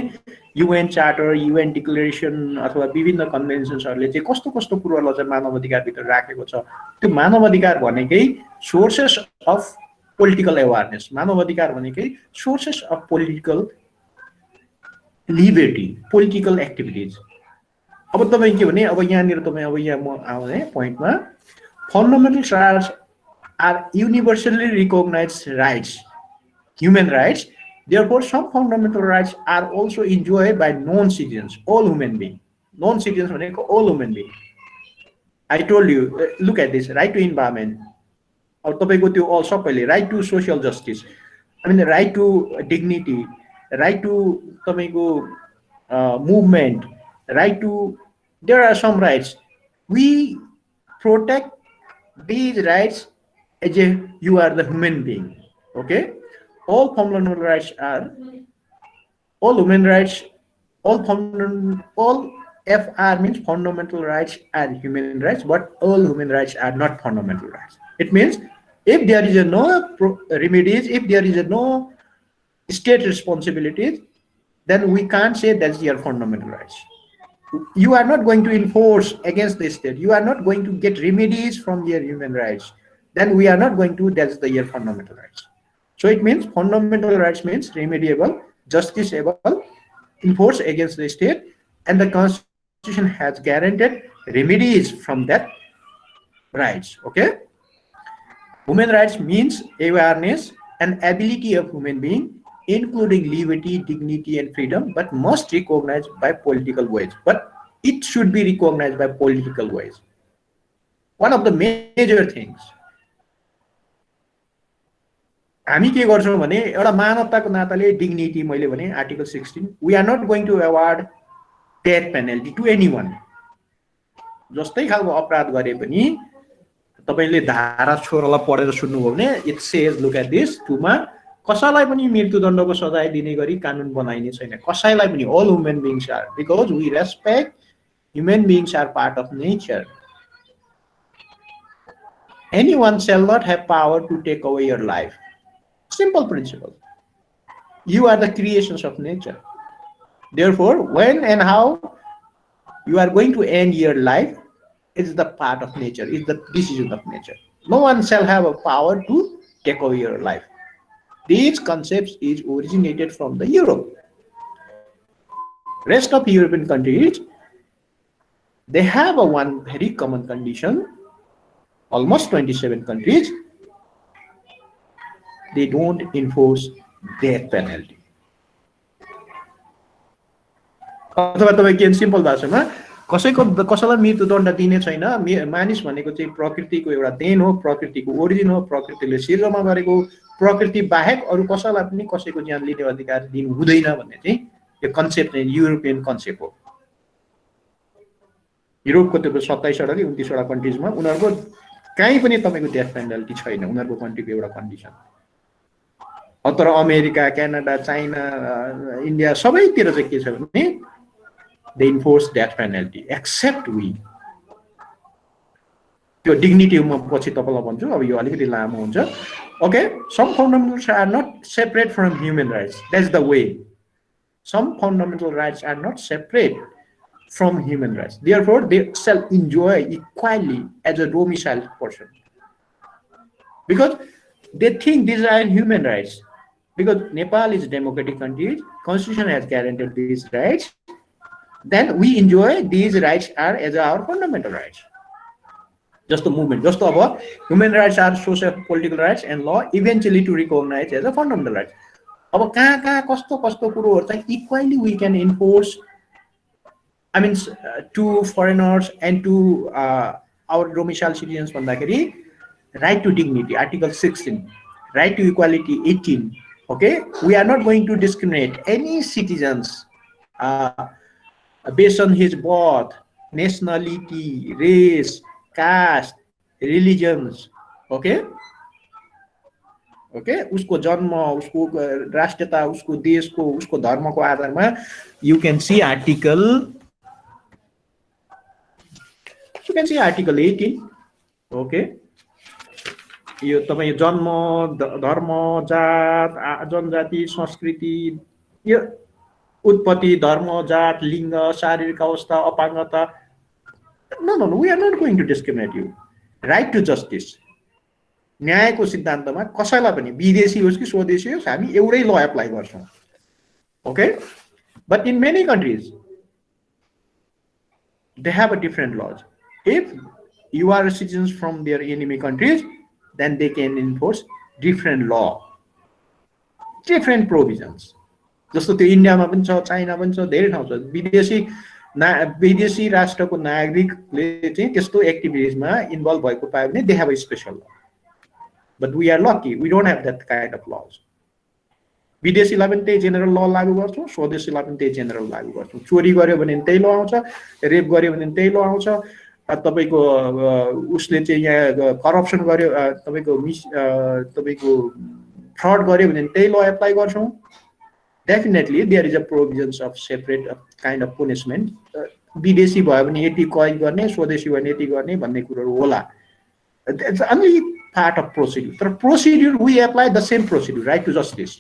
[SPEAKER 5] UN चार्टर, UN डिक्लेरेसन अथवा विभिन्न कन्भेन्सन्सहरुले चाहिँ कस्तो कस्तो कुरालाई चाहिँ मानव अधिकार भित्र राखेको छ। त्यो मानव अधिकार भनेकै सोर्सेस अफ political awareness. मानव अधिकार भनेकै sources of political liberty, political activities. अब तपाई के भने अब यहाँनिर तपाई अब यहाँ म आउने पोइन्टमा fundamental rights are universally recognized rights, human rights. Therefore, some fundamental rights are also enjoyed by non-citizens, all human beings. Non-citizens भनेको all human beings. I told you, look at this, right to environment. और तपाईको त्यो all सबैले right to social justice, I mean right to dignity, right to तपाईको movement, right to, there are some rights. We protect these rights as a, you are the human being. Okay, all fundamental rights are, all human rights, all FR means fundamental rights are human rights, but all human rights are not fundamental rights. It means if there is no remedies, if there is no state responsibilities, then we can't say that's your fundamental rights. You are not going to enforce against the state. You are not going to get remedies from your human rights. Then we are not going to, that's the your fundamental rights. So it means fundamental rights means remediable, justiciable, enforced against the state, and the Constitution has guaranteed remedies from that rights. Okay. Human rights means awareness and ability of human being, including liberty, dignity, and freedom, but must be recognized by political ways. But it should be recognized by political ways. One of the major things. हामी के गर्छौं भने एउटा मानवताको नाताले dignity मैले भने Article 16, we are not going to award death penalty to anyone. जस्तै खालको अपराध गरे पनि तपाईले धारा 16 लाई पढेर सुन्नुभयो भने it says look at this 2 मा कसैलाई पनि मृत्युदण्डको सजाय दिने गरी कानुन बनाइने छैन कसैलाई पनि all human beings are because we respect human beings are part of nature anyone shall not have power to take away your life simple principle you are the creations of nature therefore when and how you are going to end your life is the part of nature, is the decision of nature. No one shall have a power to take away your life. These concepts is originated from the Europe. Rest of European countries, they have a one very common condition. Almost 27 countries, they don't enforce death penalty. अथवा तपाईं simple भाषामा कसैलाई मृत्युदण्ड दिने छैन मानिस भनेको चाहिँ प्रकृतिको एउटा देन हो प्रकृतिको ओरिजिन हो प्रकृतिले सिर्जना गरेको प्रकृति बाहेक अरु कसैलाई पनि कसैको ज्यान लिने अधिकार दिनु हुँदैन भन्ने चाहिँ यो कन्सेप्ट चाहिँ युरोपियन कन्सेप्ट हो युरोपको त्यो 27 वटा कि 29 वटा कन्ट्रीजमा उनीहरुको कहीँ पनि तपाईको डेथ पेनल्टी छैन उनीहरुको कन्ट्रीको एउटा कन्डिसन अतर अमेरिका क्यानाडा चाइना इन्डिया सबैतिर चाहिँ के छ भने they enforce death penalty except we त्यो dignity म पछि तपाईलाई भन्छु अब यो अलिकति लामो हुन्छ okay some fundamentals are not separate from human rights that's the way some fundamental rights are not separate from human rights therefore they shall enjoy equally as a domicile person because they think these are human rights because Nepal is a democratic country constitution has guaranteed these rights then we enjoy these rights are as our fundamental rights just the movement just about human rights are social political rights and law eventually to recognize as a fundamental rights अब कहाँ कस्तो कुरोहरु चाहिँ equally we can enforce I mean to foreigners and to our domicile citizens भन्दाखेरि right to dignity article 16 right to equality 18 okay we are not going to discriminate any citizens based on his birth, nationality, race, caste, religions, okay? Okay? उसको जन्म, उसको राष्ट्रता, उसको देशको, उसको धर्मको आधारमा you can see article 18, okay? यो तपाई जन्म, धर्म, जात, जनजाति, संस्कृति यो उत्पत्ति धर्म जात लिंग शारीरिक अवस्था अपाङ्गता no we are not going to discriminate you right to justice न्यायको सिद्धान्तमा कसैलाई पनि विदेशी होस् कि स्वदेशी होस् हामी एउटै ल एप्लाई गर्छौं okay but in many countries they have a different laws if you are citizens from their enemy countries then they can enforce different law different provisions जस्तो त्यो इन्डियामा पनि छ चाइना पनि छ धेरै ठाउँ छ विदेशी राष्ट्रको नागरिकले चाहिँ त्यस्तो एक्टिभिटिजमा इन्भल्भ भएको पायो भने they have a special law but we are lucky we don't have that kind of laws विदेशीलाई पनि त्यही जेनरल लॉ लागू गर्छौं स्वदेशीलाई पनि त्यही जेनरल लागू गर्छौं चोरी गर्यो भने त्यही लॉ आउँछ रेप गर्यो भने त्यही लॉ आउँछ तपाईको उसले चाहिँ यहाँ करप्सन गर्यो तपाईको फ्रड गर्यो भने त्यही लॉ एप्लाई गर्छौं definitely there is a provisions of separate kind of punishment विदेशी भयो भने यति कैद गर्ने स्वदेशी भयो भने यति गर्ने भन्ने कुराहरु होला it's only part of procedure तर procedure we apply the same procedure right to justice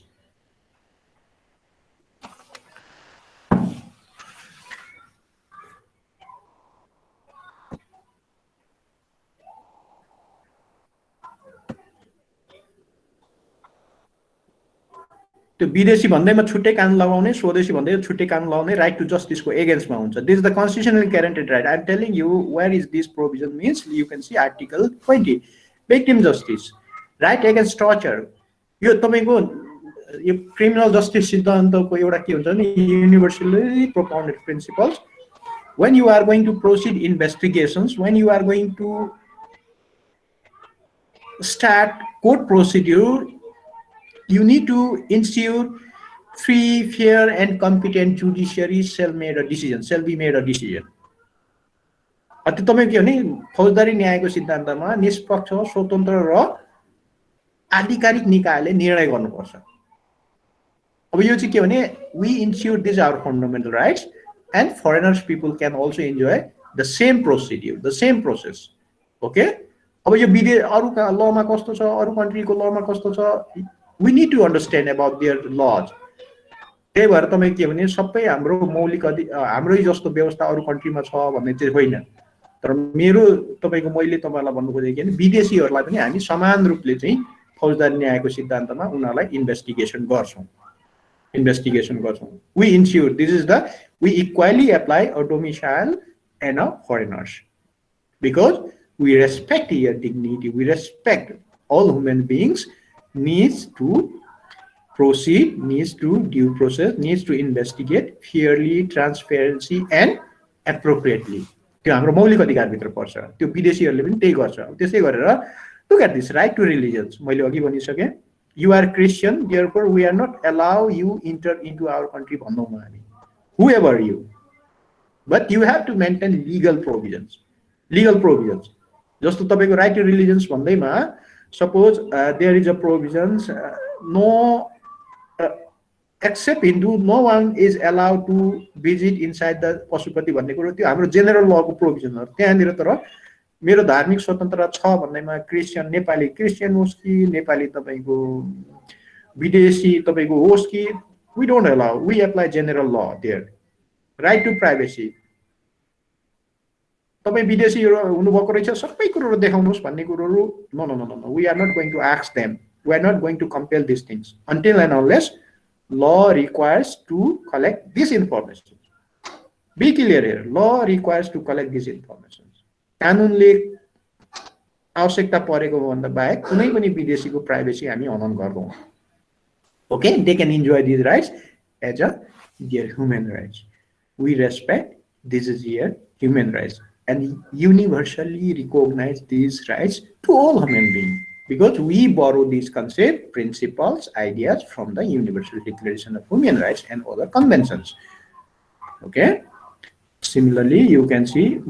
[SPEAKER 5] त्यो विदेशी भन्दैमा छुट्टै कानुन लगाउने स्वदेशी भन्दै छुट्टै कानुन लगाउने राइट टु जस्टिस को एगेन्स्टमा हुन्छ this is the constitutionally guaranteed right I am telling you where is this provision means you can see article 20 victim justice right against torture यो तपाईको यो क्रिमिनल जस्टिस सिद्धान्तको एउटा के हुन्छ नि universally propounded principles when you are going to proceed investigations when you are going to start court procedure you need to ensure free, fair, and competent judiciary shall be made a decision. त्यो तपाईँ के भने फौजदारी न्यायको सिद्धान्तमा निष्पक्ष स्वतन्त्र र आधिकारिक निकायले निर्णय गर्नुपर्छ। अब यो चाहिँ के भने we ensure these are fundamental rights and foreigners people can also enjoy the same procedure, the same process. Okay? अब यो विदेश अरू लमा कस्तो छ, अरू कन्ट्रीको लमा कस्तो छ, we need to understand about their laws. त्यही भएर तपाईँ के भने सबै हाम्रो मौलिक हाम्रै जस्तो व्यवस्था अरू कन्ट्रीमा छ भन्ने चाहिँ होइन। तर मेरो तपाईको मैले तपाईलाई भन्नु खोजेको के भने विदेशीहरूलाई पनि हामी समान रूपले चाहिँ फौजदारी न्यायको सिद्धान्तमा उनीहरूलाई इन्भेस्टिगेसन गर्छौं। We ensure this is the we equally apply a domicile and a foreigners because we respect their dignity, we respect all human beings needs to proceed, needs to due process, needs to investigate fairly, transparency and appropriately. त्यो हाम्रो मौलिक अधिकार भित्र पर्छ। त्यो विदेशीहरूले पनि त्यही गर्छ। त्यसै गरेर look at this right to religions, मैले अघि भनिसके you are Christian, therefore we are not allow you enter into our country भन्दैमा हामी whoever you, but you have to maintain legal provisions. जस्तो तपाईको right to religions भन्दैमा suppose there is a provisions no except Hindu no one is allowed to visit inside the Pashupati भन्ने कुरो त्यो हाम्रो general लको provision हो। त्यहाँनिर तर मेरो धार्मिक स्वतन्त्रता छ भन्दैमा क्रिस्चियन नेपाली क्रिस्चियन होस् कि नेपाली तपाईको विदेशी तपाईको होस् कि we don't allow, we apply general law there. Right to privacy, तपाई विदेशी हुनुभएको रहेछ सबै कुरोहरु देखाउनुस् भन्ने कुरोहरु no, we are not going to ask them, we are not going to compel these things until and unless law requires to collect this information. Be clear here, law requires to collect this information. कानुनले आवश्यकता परेको भन्दा बाहेक कुनै पनि विदेशीको privacy हामी हनन गर्दैनौं। Okay, they can enjoy these rights as a their human rights. We respect this is their human rights and universally recognize these rights to all human beings because we borrow these concepts, principles, ideas from the Universal Declaration of Human Rights and other conventions. Okay. Similarly, you can see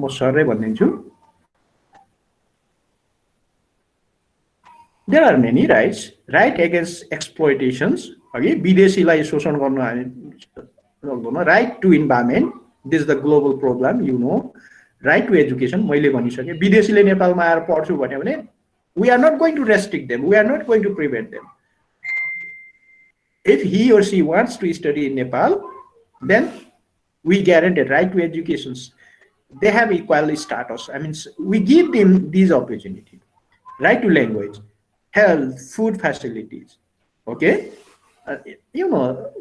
[SPEAKER 5] there are many rights. Right against exploitations. Okay, विदेशीलाई शोषण गर्न right to environment. This is the global problem, you know. Right to education. मैले भनिसके विदेशीले नेपालमा आएर पढ्छु भन्यो भने we are not going to restrict them. We are not going to prevent them. If he or she wants to study in Nepal, then we guarantee right to education. They have equal status. I mean, we give them these opportunities. Right to language, health, food facilities. Okay, you know,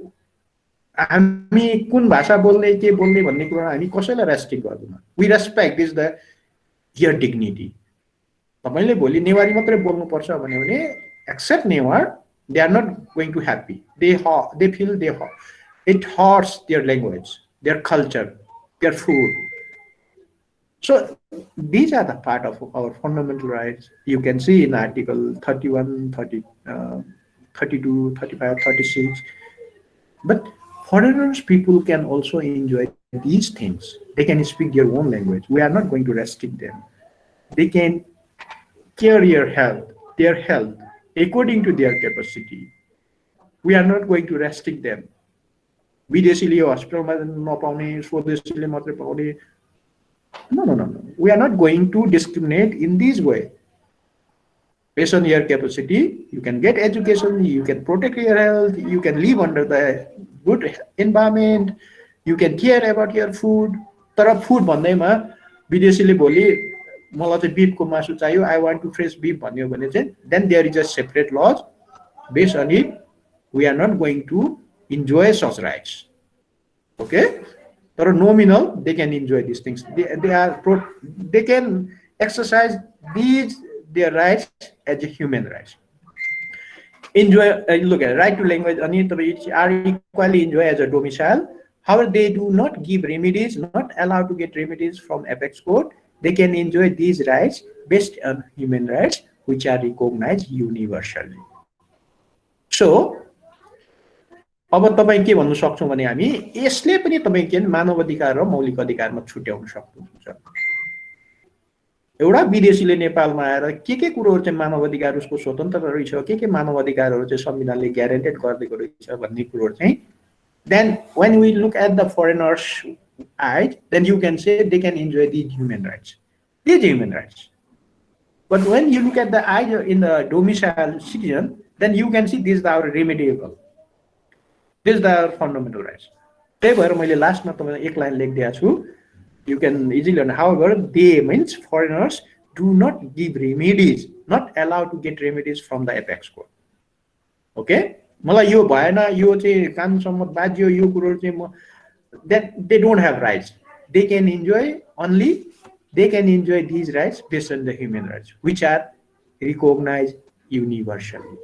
[SPEAKER 5] हामी कुन भाषा बोल्ने के बोल्ने भन्ने कुरा हामी कसैलाई रेस्ट्रिक्ट गर्दैनौँ। We respect this the your dignity. तपाईले भोलि नेवारी मात्रै बोल्नु पर्छ भन्यो भने except Newar they are not going to happy. They feel it hurts their language, their culture, their food. So these are the part of our fundamental rights. You can see in Article 31, 32, 35, 36. But foreigners people can also enjoy these things. They can speak their own language. We are not going to restrict them. They can care their health according to their capacity. We are not going to restrict them. विदेशीले हस्पिटलमा नपाउने स्वदेशीले मात्रै पाउने no. We are not going to discriminate in this way. Based on your capacity, you can get education, you can protect your health, you can live under the good environment, you can care about your food. तर food भन्दैमा विदेशीले भोलि मलाई चाहिँ beef को मासु चाहियो, I want to fresh beef भन्यो भने चाहिँ then there is a separate laws based on it. We are not going to enjoy such rights. Okay? But nominal, they can enjoy these things. They can exercise their rights as a human rights. Enjoy, look at right to language, are equally enjoy as a domicile. However, they do not give remedies, not allowed to get remedies from apex court. They can enjoy these rights based on human rights, which are recognized universally. So, अब तपाई के भन्नु सक्छौं भने हामी यसले पनि तपाई के मानव अधिकार र मौलिक अधिकारमा छुट्याउन सक्नुहुन्छ। एउटा विदेशीले नेपालमा आएर के कुरोहरू चाहिँ मानव अधिकार उसको स्वतन्त्र रहेछ, के मानव अधिकारहरू चाहिँ संविधानले ग्यारेन्टेड गरिदिएको रहेछ भन्ने कुरोहरू चाहिँ then when we look at the foreigners' eyes, then you can say they can enjoy these human rights. But when you look at the eyes in the domicile citizen, then you can see these are remediable. These are fundamental rights. त्यही भएर मैले लास्टमा तपाईलाई एक line लेखिदिएको छु. You can easily learn. However, they means foreigners do not give remedies, not allowed to get remedies from the apex court. Okay? मलाई यो भएन, यो चाहिँ कानुनसम्म बाज्यो, यो कुरो चाहिँ म that they don't have rights. They can enjoy these rights based on the human rights, which are recognized universally.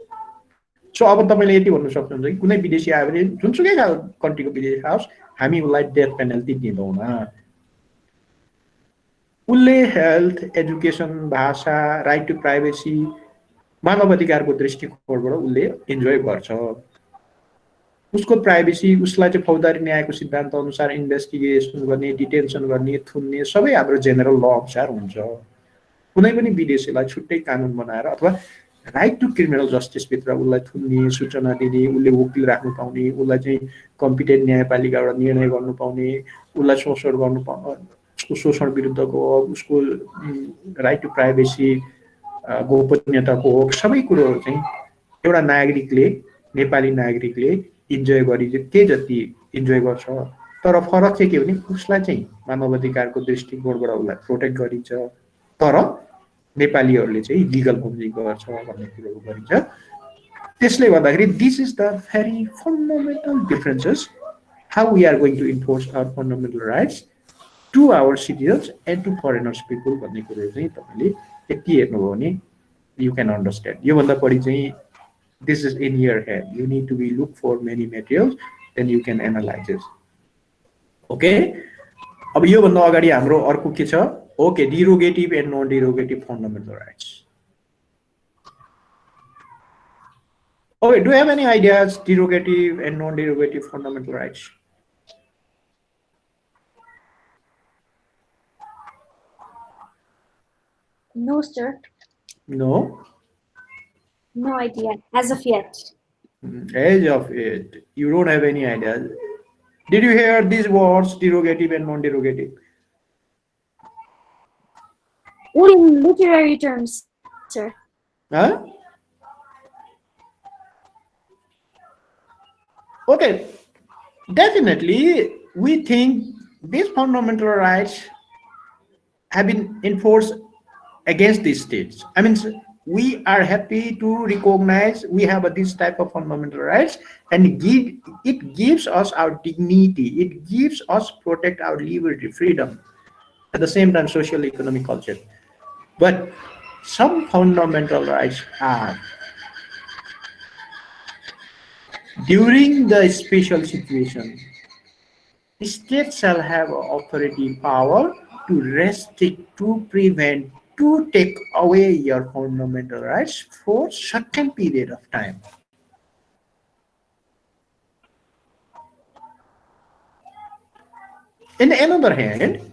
[SPEAKER 5] So अब तपाईले यति भन्नु सक्नुहुन्छ कि कुनै विदेशी आयो भने जुनसुकै कन्ट्रीको विदेशी आओस्, हामी उलाई डेथ पेनल्टी दिँदैनौँ. उसले हेल्थ, एजुकेसन, भाषा, राइट टु प्राइभेसी, मानव अधिकारको दृष्टिकोणबाट उसले इन्जोय गर्छ. उसको प्राइभेसी, उसलाई चाहिँ फौजदारी न्यायको सिद्धान्त अनुसार इन्भेस्टिगेसन गर्ने, डिटेन्सन गर्ने, थुन्ने सबै हाम्रो जेनरल ल अनुसार हुन्छ. कुनै पनि विदेशीलाई छुट्टै कानुन बनाएर अथवा राइट टु क्रिमिनल जस्टिस भित्र उसलाई थुन्ने, सूचना दिने, उसले वकिल राख्नु पाउने, उसलाई चाहिँ कम्पिटेन्ट न्यायपालिकाबाट निर्णय गर्नु पाउने, उसलाई शोषण गर्नु पाउने, उसको शोषण विरुद्धको हक, उसको राइट टु प्राइभेसी, गोपनीयताको हक, सबै कुरोहरू चाहिँ एउटा नागरिकले, नेपाली नागरिकले इन्जोय गरि के जति इन्जोय गर्छ. तर फरक चाहिँ के भने उसलाई चाहिँ मानव अधिकारको दृष्टिकोणबाट उसलाई प्रोटेक्ट गरिन्छ, तर नेपालीहरूले चाहिँ लिगल बन्दी गर्छ भन्ने कुरोहरू गरिन्छ. त्यसले गर्दाखेरि this is the very fundamental differences how we are going to enforce our fundamental rights to our citizens and to foreigners people भन्ने कुरो चाहिँ तपाईँले यति हेर्नुभयो भने यु क्यान अन्डरस्ट्यान्ड. योभन्दा बढी चाहिँ this is in your head. You need to be look for many materials, then you can analyze it. Okay? अब यो भन्दा अगाडि हाम्रो अर्को के छ? Okay, derogative and non-derogative fundamental rights. Okay, do you have any ideas derogative and non-derogative fundamental rights?
[SPEAKER 3] No, sir.
[SPEAKER 5] No?
[SPEAKER 3] No idea, as of yet.
[SPEAKER 5] As of yet, you don't have any idea. Did you hear these words, derogative and non-derogative?
[SPEAKER 3] Only in literary terms, sir.
[SPEAKER 5] Huh? Okay, definitely we think these fundamental rights have been enforced against these states. I mean, we are happy to recognize we have this type of fundamental rights, and it gives us our dignity, it gives us protect our liberty, freedom, at the same time social, economic, culture. But some fundamental rights are during the special situation, the state shall have authority power to restrict, to prevent, to take away your fundamental rights for certain period of time. On the other hand,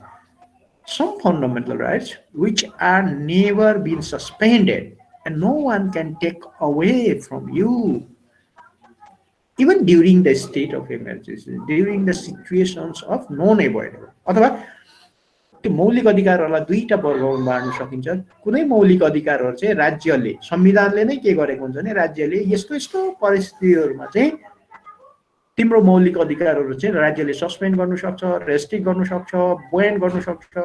[SPEAKER 5] some fundamental rights which are never been suspended and no one can take away from you, even during the state of emergency, during the situations of non-avoidable. अथवा त्यो मौलिक अधिकारहरूलाई दुईटा वर्गमा बाँड्न सकिन्छ. कुनै मौलिक अधिकारहरू चाहिँ राज्यले, संविधानले नै के गरेको हुन्छ भने राज्यले यस्तो यस्तो परिस्थितिहरूमा चाहिँ तिम्रो मौलिक अधिकारहरू चाहिँ राज्यले सस्पेन्ड गर्न सक्छ, रेस्ट्रिक्ट गर्न सक्छ, बैन गर्न सक्छ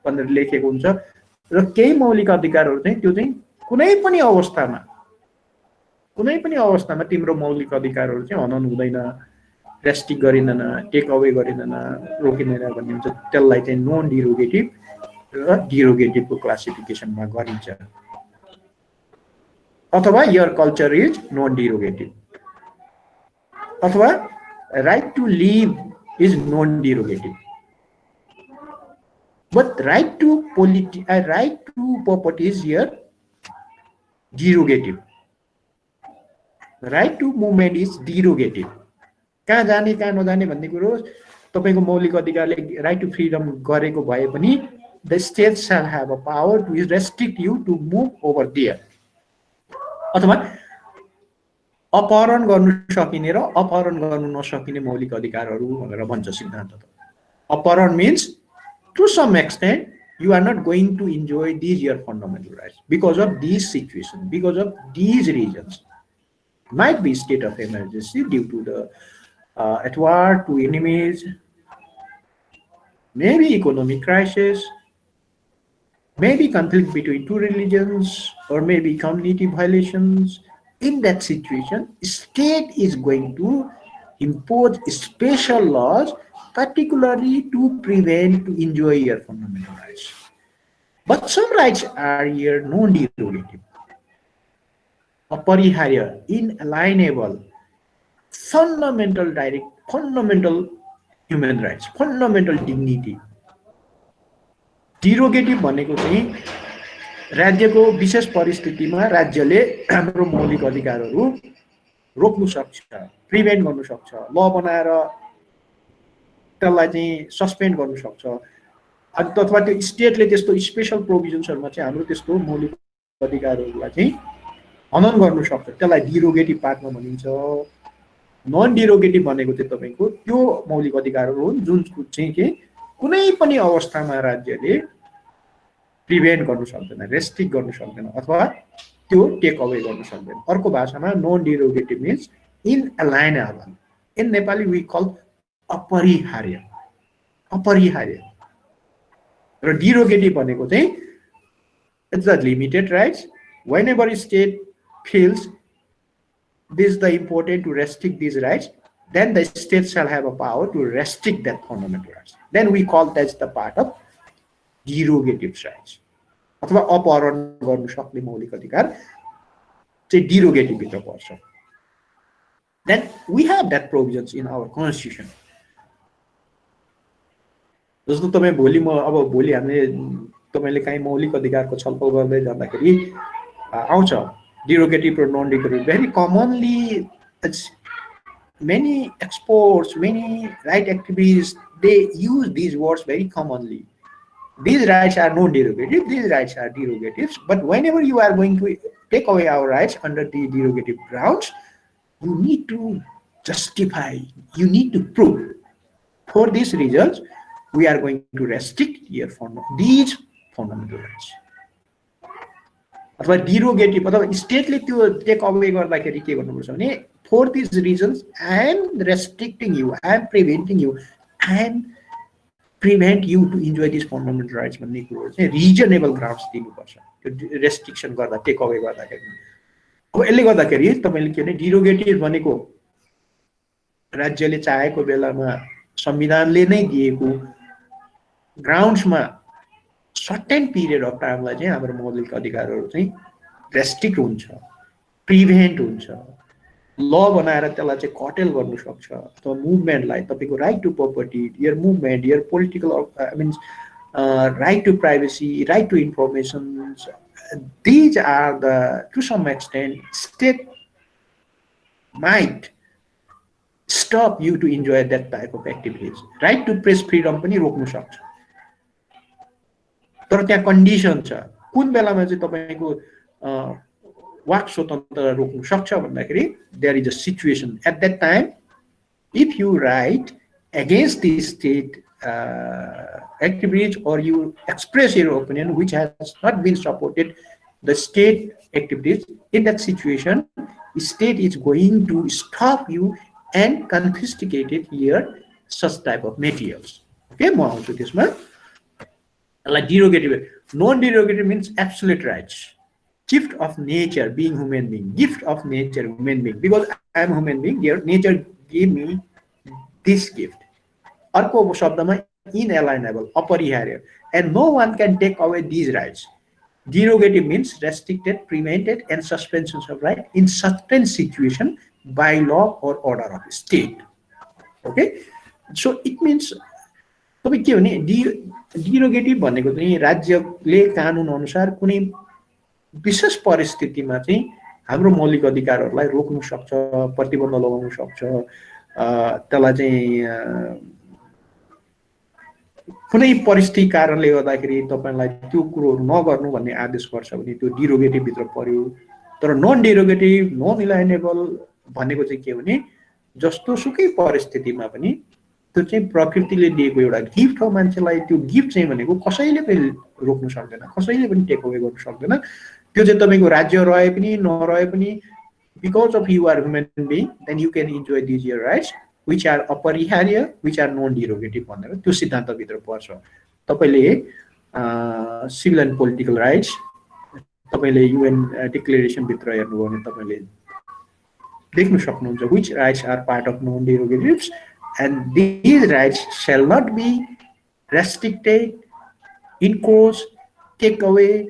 [SPEAKER 5] भनेर लेखेको हुन्छ. र केही मौलिक अधिकारहरू चाहिँ त्यो चाहिँ कुनै पनि अवस्थामा तिम्रो मौलिक अधिकारहरू चाहिँ हनन हुँदैन, रेस्ट्रिक्ट गरिँदैन, टेक अवे गरिँदैन, रोकिँदैन भन्ने हुन्छ. त्यसलाई चाहिँ नन डिरोगेटिभ र डिरोगेटिभको क्लासिफिकेसनमा गरिन्छ. अथवा your culture is non derogative, अथवा right to live is non derogative, but right to property is your derogative. Right to movement is derogative. कहाँ जाने कहाँ नजाने भन्ने कुरो तपाईँको मौलिक अधिकारले राइट टु फ्रिडम गरेको भए पनि the state shall have a power to restrict you to move over there. अथवा अपहरण गर्न सकिने र अपहरण गर्न नसकिने मौलिक अधिकारहरू भनेर भन्छ सिद्धान्त त. अपहरण means to some extent you are not going to enjoy these your fundamental rights because of these situations, because of these reasons. Might be state of emergency due to the at war, to enemies, maybe economic crisis, maybe conflict between two religions, or maybe community violations. In that situation, state is going to impose special laws, particularly to prevent, to enjoy your fundamental rights. But some rights are here non-derogative, अपरिहार्य, inalienable, fundamental direct, fundamental human rights, fundamental dignity. Derogative भनेको चाहिँ राज्यको विशेष परिस्थितिमा राज्यले हाम्रो मौलिक अधिकारहरू रोक्नु सक्छ, प्रिभेन्ट गर्नु सक्छ, ल बनाएर त्यसलाई चाहिँ सस्पेन्ड गर्नु सक्छ, अथवा त्यो स्टेटले त्यस्तो स्पेशल प्रोभिजन्सहरुमा चाहिँ हाम्रो त्यस्तो मौलिक अधिकारहरूलाई चाहिँ हनन गर्नु सक्छ. त्यसलाई डिरोगेटिभ पार्टमा भनिन्छ. नन डिरोगेटिभ भनेको चाहिँ तपाईको त्यो मौलिक अधिकारहरू हुन् जुन चाहिँ के कुनै पनि अवस्थामा राज्यले प्रिभेन्ट गर्नु सक्दैन, रेस्ट्रिक्ट गर्नु सक्दैन, अथवा त्यो टेक अवे गर्नु सक्दैन. अर्को भाषामा non derogative means inalienable. In Nepali we call अपरिहार्य. अपरिहार्य. र डिरोगेटिभ भनेको चाहिँ it's the limited rights. Whenever state feels this is the important to restrict these rights, then the state shall have a power to restrict that fundamental rights. Then we call that's the part of derogative rights. अथवा अपहरण गर्न सक्ने मौलिक अधिकार चाहिँ derogative भित्र पर्छ. Then we have that provisions in our constitution. जस्तो तपाईँ भोलि हामीले तपाईले काहीँ मौलिक अधिकारको छलफल गर्दै जाँदाखेरि आउँछ derogative or non-derogative. Very commonly, it's many experts, many right activists, they use these words very commonly. These rights are non-derogative, these rights are derogatives, but whenever you are going to take away our rights under the derogative grounds, you need to justify, you need to prove. For these reasons, we are going to restrict these fundamental rights. अथवा डिरोगेटिभ अथवा स्टेटले त्यो take away गर्दाखेरि के गर्नुपर्छ भने for this reasons I am restricting you, I am preventing you, I am prevent you to enjoy this fundamental rights भन्ने कुरो चाहिँ रिजनेबल ग्राउन्ड्स दिनुपर्छ त्यो रेस्ट्रिक्सन गर्दा, टेक अवे गर्दाखेरि. अब यसले गर्दाखेरि तपाईँले के भने डिरोगेटिभ भनेको राज्यले चाहेको बेलामा संविधानले नै दिएको ग्राउन्ड्समा सर्टेन पिरियड अफ टाइमलाई चाहिँ हाम्रो मौलिक अधिकारहरू चाहिँ रेस्ट्रिक्ट हुन्छ, प्रिभेन्ट हुन्छ, ल बनाएर त्यसलाई चाहिँ कटेल गर्नु सक्छ. अथवा मुभमेन्टलाई तपाईँको right to property, your movement, your political, I mean, right to privacy, right to information, these are the, to some extent, state might stop you to enjoy that type of activities. Right to press freedom पनि रोक्नु सक्छ. तर त्यहाँ condition छ कुन बेलामा चाहिँ तपाईको वाक स्वतन्त्रता रोक्नु सक्छ भन्दाखेरि there is a situation at that time if you right against the state activities or you express your opinion which has not been supported the state activities. In that situation, the state is going to stop you and confiscate it here such type of materials. Okay, more on to this one. Like derogative, non-derogative means absolute rights, gift of nature, being human being, gift of nature, human being, because I am human being, dear nature gave me this gift. अर्को शब्दमा inalienable, अपरिहार्य, and no one can take away these rights. Derogative means restricted, prevented, and suspensions of right in certain situation by law or order of state. Okay, so it means तपाईं के भने derogative भनेको चाहिँ राज्यले कानुन अनुसार कुनै विशेष परिस्थितिमा चाहिँ हाम्रो मौलिक अधिकारहरूलाई रोक्न सक्छ, प्रतिबन्ध लगाउन सक्छ, त्यसलाई चाहिँ कुनै परिस्थिति कारणले गर्दाखेरि तपाईलाई त्यो कुरोहरू नगर्नु भन्ने आदेश गर्छ भने त्यो डिरोगेटिभ भित्र पर्यो। तर नन डिरोगेटिभ नन इलाइनेबल भनेको चाहिँ के भने जस्तो सुकै परिस्थितिमा पनि त्यो चाहिँ प्रकृतिले दिएको एउटा गिफ्ट हो मान्छेलाई। त्यो गिफ्ट चाहिँ भनेको कसैले पनि रोक्नु सक्दैन, कसैले पनि टेक अवे गर्नु सक्दैन। त्यो चाहिँ तपाईको राज्य रहे पनि नरहे पनि because of you are human being, then you can enjoy these your rights which are अपरिहार्य, which are non derogative भनेर त्यो सिद्धान्त भित्र पर्छ। तपाईले सिभिल एन्ड पोलिटिकल राइट्स तपाईले UN डिक्लेरेसन भित्र हेर्नुभयो भने तपाईले देख्न सक्नुहुन्छ which rights are part of non derogatives and these rights shall not be restricted, enforced, take away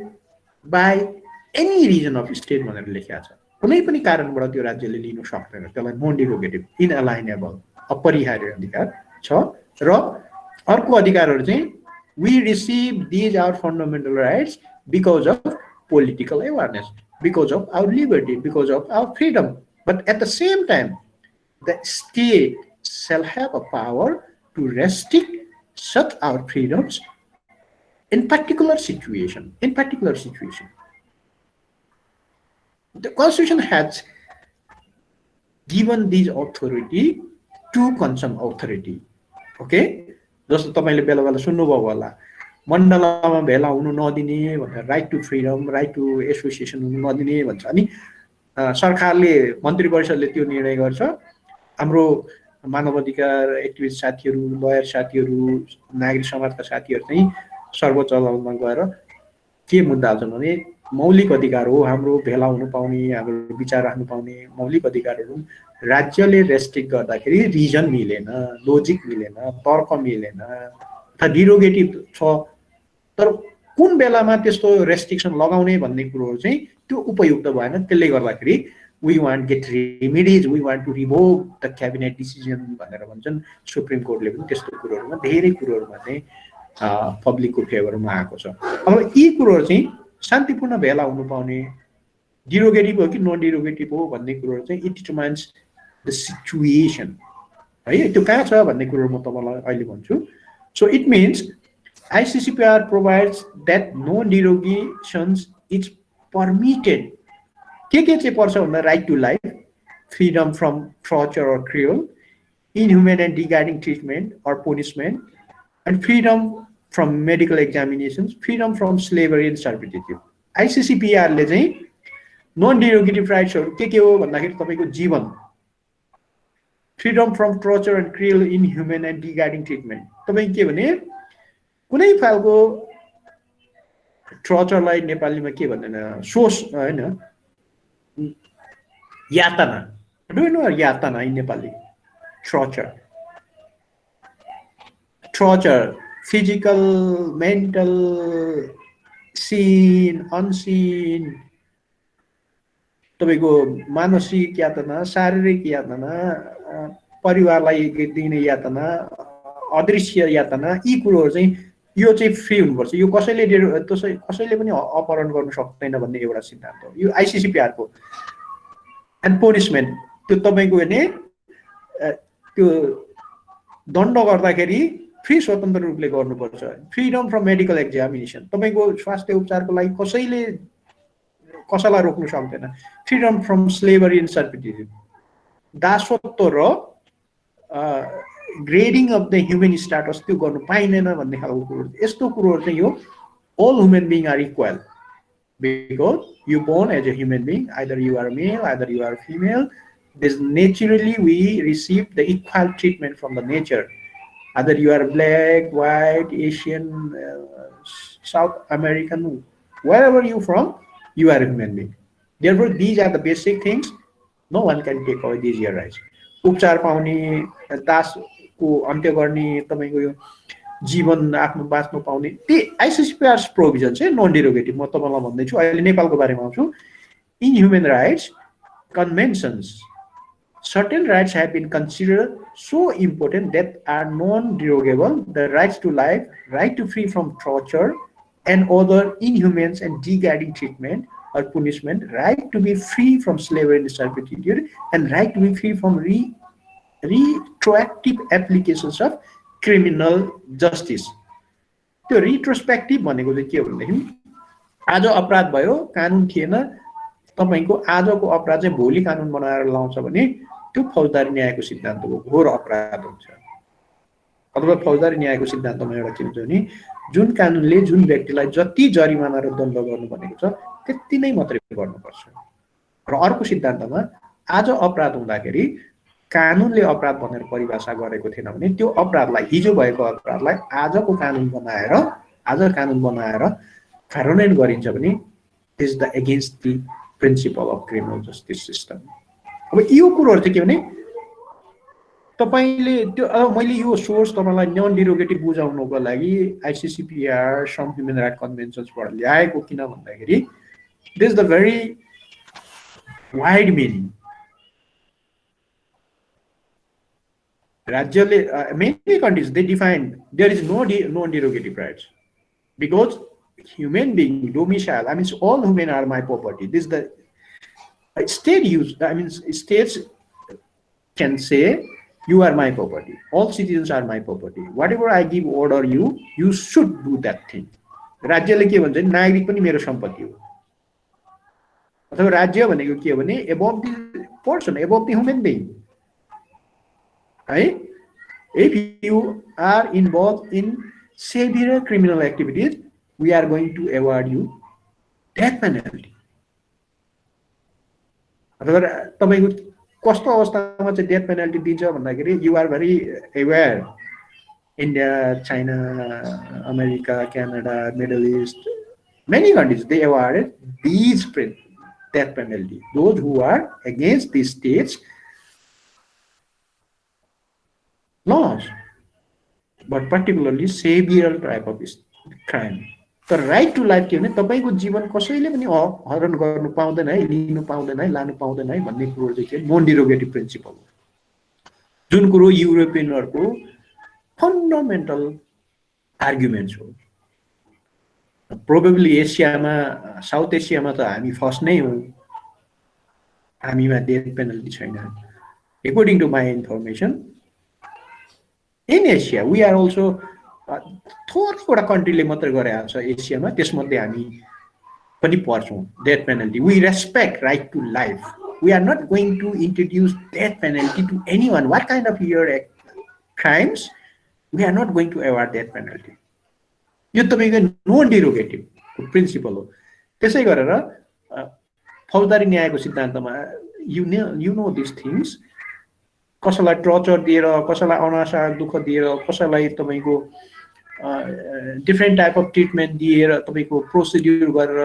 [SPEAKER 5] by any region of state भनेर लेखिएको छ। कुनै पनि कारणबाट त्यो राज्यले लिन सक्दैन, त्यसलाई नन डिरोगेटिभ इनअलाइनेबल अपरिहार्य अधिकार छ। र अर्को अधिकारहरू चाहिँ we receive these our fundamental rights because of political awareness, because of our liberty, because of our freedom. But at the same time, the state shall have a power to restrict such our freedoms in particular situation. In particular situation, the Constitution has given this authority to concern authority. Okay. जस्तो तपाईले बेला बेला सुन्नुभयो होला मण्डलमा भेला हुनु नदिने भनेर, right to freedom, right to association हुनु नदिने भन्छ। अनि सरकारले मन्त्री परिषदले त्यो निर्णय गर्छ। हाम्रो मानव अधिकार एक्टिभिस्ट साथीहरू, लयर साथीहरू, नागरिक समाजका साथीहरू चाहिँ सर्वोच्च अदालतमा गएर के मुद्दा हाल्छन् भने मौलिक अधिकार हो हाम्रो, भेला हुनु पाउने, हाम्रो विचार राख्नु पाउने मौलिक अधिकारहरू राज्यले रेस्ट्रिक्ट गर्दाखेरि रिजन मिलेन, लोजिक मिलेन, तर्क मिलेन, अथवा डिरोगेटिभ छ। तर कुन बेलामा त्यस्तो रेस्ट्रिक्सन लगाउने भन्ने कुरोहरू चाहिँ त्यो उपयुक्त भएन। त्यसले गर्दाखेरि we want get remedies, we want to revoke the cabinet decision भनेर भन्छन्। सुप्रिम कोर्टले पनि त्यस्तो कुरोहरूमा धेरै कुरोहरूमा चाहिँ पब्लिकको फेभरमा आएको छ। अब यी कुरोहरू चाहिँ शान्तिपूर्ण भेला हुनु पाउने डिरोगेटिभ हो कि नन डिरोगेटिभ हो भन्ने कुरोहरू चाहिँ इट डिटर्माइन्स द सिचुएसन है। त्यो कहाँ छ भन्ने कुरो म तपाईलाई अहिले भन्छु। So it means ICCPR provides that no derogations is permitted. के चाहिँ पर्छ भन्दा right to life, freedom from torture or cruel, inhumane and degrading treatment or punishment, and freedom from medical examinations, freedom from slavery and servitude. ICCPR ले चाहिँ non डिरोगेटिभ राइट्सहरु के हो भन्दाखेरि तपाईको जीवन, freedom from torture and cruel, inhuman and degrading treatment. तपाई के भने कुनै फालको टर्चरलाई नेपालीमा के भन्दैन, सोस हैन, यातना। डु यु नो यातना इन Nepali? torture, physical, mental, seen, unseen, तपाईको मानसिक यातना, शारीरिक यातना, परिवारलाई दिने यातना, अदृश्य यातना, यी कुरोहरू चाहिँ यो चाहिँ फ्री हुनुपर्छ। यो कसैले पनि अपहरण गर्न सक्दैन भन्ने एउटा सिद्धान्त हो यो ICCPR को। एन्ड पनिशमेन्ट, त्यो तपाईको भने त्यो दण्ड गर्दाखेरि फ्री स्वतन्त्र रूपले गर्नुपर्छ। फ्रिडम फ्रम मेडिकल एक्जामिनेसन, तपाईको स्वास्थ्य उपचारको लागि कसैलाई रोक्नु सक्दैन। Freedom from slavery and servitude, दासत्व र grading of the human status त्यो गर्नु पाइँदैन भन्ने खालको कुरो। यस्तो कुरोहरू चाहिँ यो all human beings are equal because you born as a human being, either you are male, either you are female. This naturally we receive the equal treatment from the nature. Either you are black, white, Asian, South American, wherever you from, you are a human being. Therefore, these are the basic things. No one can take away these your rights. उपचार पाउने, दासको अन्त्य गर्ने, तपाईको यो जीवन आफ्नो बाँच्नु पाउने, ती ICCPR प्रोभिजन चाहिँ नन डिरोगेटिभ। म तपाईलाई भन्दै छु, अहिले नेपालको बारेमा आउँछु। In human rights conventions certain rights have been considered so important that are non-derogable: the rights to life, right to free from torture and other inhumane and degrading treatment or punishment, right to be free from slavery and servitude, and right to be free from retroactive applications of criminal justice. त्यो रिट्रोस्पेक्टिभ भनेको चाहिँ के हो भनेदेखि आज अपराध भयो, कानुन थिएन, तपाईको आजको अपराध चाहिँ भोलि कानुन बनाएर लाउँछ भने त्यो फौजदारी न्यायको सिद्धान्तको घोर अपराध हुन्छ। अथवा फौजदारी न्यायको सिद्धान्तमा एउटा के हुन्छ भने जुन कानुनले जुन व्यक्तिलाई जति जरिमाना र दण्ड गर्नु भनेको छ त्यति नै मात्रै गर्नुपर्छ। र अर्को सिद्धान्तमा आज अपराध हुँदाखेरि कानुनले अपराध भनेर परिभाषा गरेको थिएन भने त्यो अपराधलाई, हिजो भएको अपराधलाई आजको कानुन बनाएर कार्यान्वयन गरिन्छ भने is the against the principal of criminal justice system. अब यो कुरोहरू चाहिँ के भने तपाईले त्यो मैले यो सोर्स तपाईलाई नन डिरोगेटिभ बुझाउनको लागि आइसिसिपिआर सम ह्युमन राइट कन्भेन्सन्सबाट ल्याएको किन भन्दाखेरि this is the very wide meaning. राज्यले many countries they define there is no non-derogative rights because human being domicile, I mean all human are my property. This is the state use, I mean states can say you are my property, all citizens are my property, whatever I give order you should do that thing. राज्यले के भन्छ नागरिक पनि मेरो सम्पत्ति हो, अथवा राज्य भनेको के हो भने above the person, above the human being. Right? If you are involved in severe criminal activities, we are going to award you death penalty. अथवा तपाईको कस्तो अवस्थामा चाहिँ डेथ पेनल्टी दिन्छ भन्दाखेरि you are very aware, India, China, America, Canada, Middle East, many countries they awarded these death penalty those who are against the states laws, but particularly severe type of crime. The right to life के भने तपाईको जीवन कसैले पनि हरण गर्नु पाउँदैन है, लिनु पाउँदैन है, लानु पाउँदैन है भन्ने कुरो चाहिँ के नन डिरोगेटिभ प्रिन्सिपल हो, जुन कुरो युरोपियनहरुको फन्डामेन्टल आर्गुमेन्ट्स हो। प्रोबेबली एसियामा, साउथ एसियामा त हामी फर्स्ट नै हौं, हामीमा डेथ पेनल्टी छैन। According to my information, in Asia, we are also थोरवटा कन्ट्रीले मात्र गरेको छ एसियामा, त्यसमध्ये हामी पनि पर्छौं death penalty. We respect right to life. We are not going to introduce death penalty to anyone. What kind of your crimes? We are not going to award death penalty. यो तपाईको नन डिरोगेटिभ प्रिन्सिपल हो। त्यसै गरेर फौजदारी न्यायको सिद्धान्तमा you know these things, कसैलाई torture दिएर, कसैलाई अनासार दुःख दिएर, कसैलाई तपाईको डिफरेन्ट टाइप अफ ट्रिटमेन्ट दिएर, तपाईको प्रोसिड्युर गरेर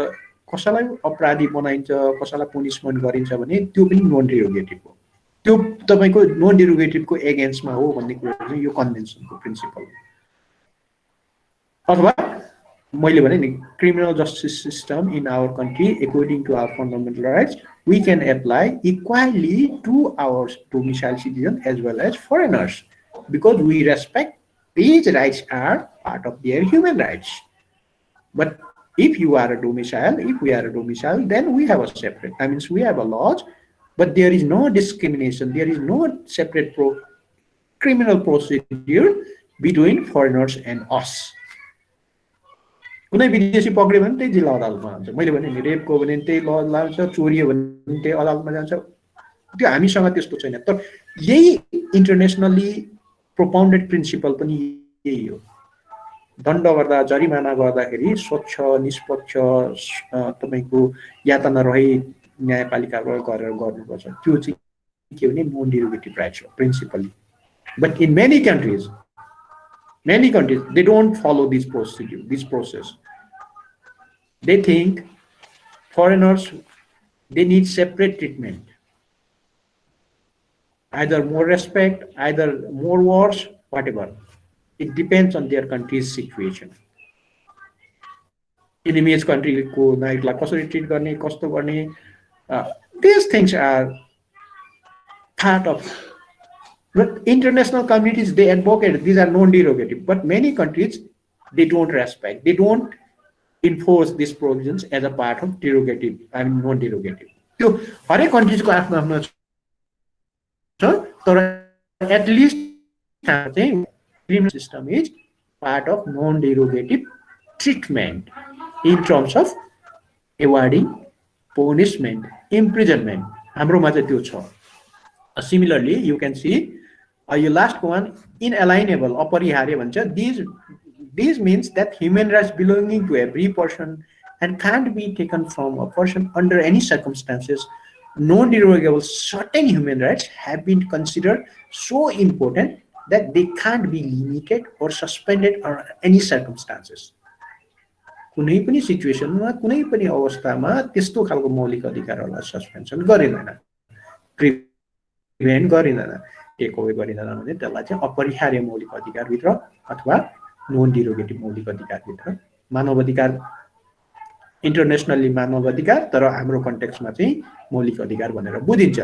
[SPEAKER 5] कसैलाई अपराधी बनाइन्छ, कसैलाई पनिशमेन्ट गरिन्छ भने त्यो पनि नन डिरोगेटिभ हो। त्यो तपाईको नन डिरोगेटिभको एगेन्स्टमा हो भन्ने कुरा चाहिँ यो कन्भेन्सनको प्रिन्सिपल हो। अथवा मैले भने नि criminal justice system in our country according to our fundamental rights we can apply equally to our domicile citizens as well as foreigners, because we respect these rights are part of their human rights. But if you are a domicile, if we are a domicile, then we have a separate, I mean we have a laws, but there is no discrimination, there is no separate criminal procedure between foreigners and us. कुनै विदेशी पक्रियो भने त्यही जिल्ला अदालतमा जान्छ। मैले भने नि रेपको भने त्यही ल लान्छ, चोरी हो भने त्यही अदालतमा जान्छ। त्यो हामीसँग त्यस्तो छैन। तर यही इन्टरनेसनली प्रोपाउन्डेड प्रिन्सिपल पनि यही हो। दण्ड गर्दा, जरिमाना गर्दाखेरि स्वच्छ निष्पक्ष तपाईको यातना रहित न्यायपालिकाबाट गरेर गर्नुपर्छ। त्यो चाहिँ के भने नन डिरोगेटिभ राइट्स हो principally. But in many countries they don't follow this procedure, this process. They think foreigners they need separate treatment, either more respect, either more wars, whatever. It depends on their country's situation. Enemy's country को नागरिकलाई कसरी treat गर्ने, कस्तो गर्ने, these things are part of. But international communities they advocate these are non-derogative, but many countries they don't respect, they don't enforce these provisions as a part of derogative, I mean non-derogative. So हरेक countries को आफ्नो आफ्नो छ, तर at least criminal system is part of non-derogative treatment in terms of awarding punishment, imprisonment. Hamroma चाहिँ त्यो छ. Similarly, you can see your last one, inalienable, अपरिहार्य भन्छ. These means that human rights belonging to every person and can't be taken from a person under any circumstances. Non-derogable certain human rights have been considered so important that they can't be limited or suspended under any circumstances. कुनै पनि सिचुएसनमा कुनै पनि अवस्थामा त्यस्तो खालको मौलिक अधिकारहरूलाई suspension गरिँदैन, prevent गरिँदैन, टेक अवे गरिँदैन भने त्यसलाई चाहिँ अपरिहार्य मौलिक अधिकारभित्र अथवा नन डिरोगेटिभ मौलिक अधिकारभित्र मानव अधिकार, इन्टरनेसनली मानव अधिकार, तर हाम्रो कन्टेक्स्टमा चाहिँ मौलिक अधिकार भनेर बुझिन्छ.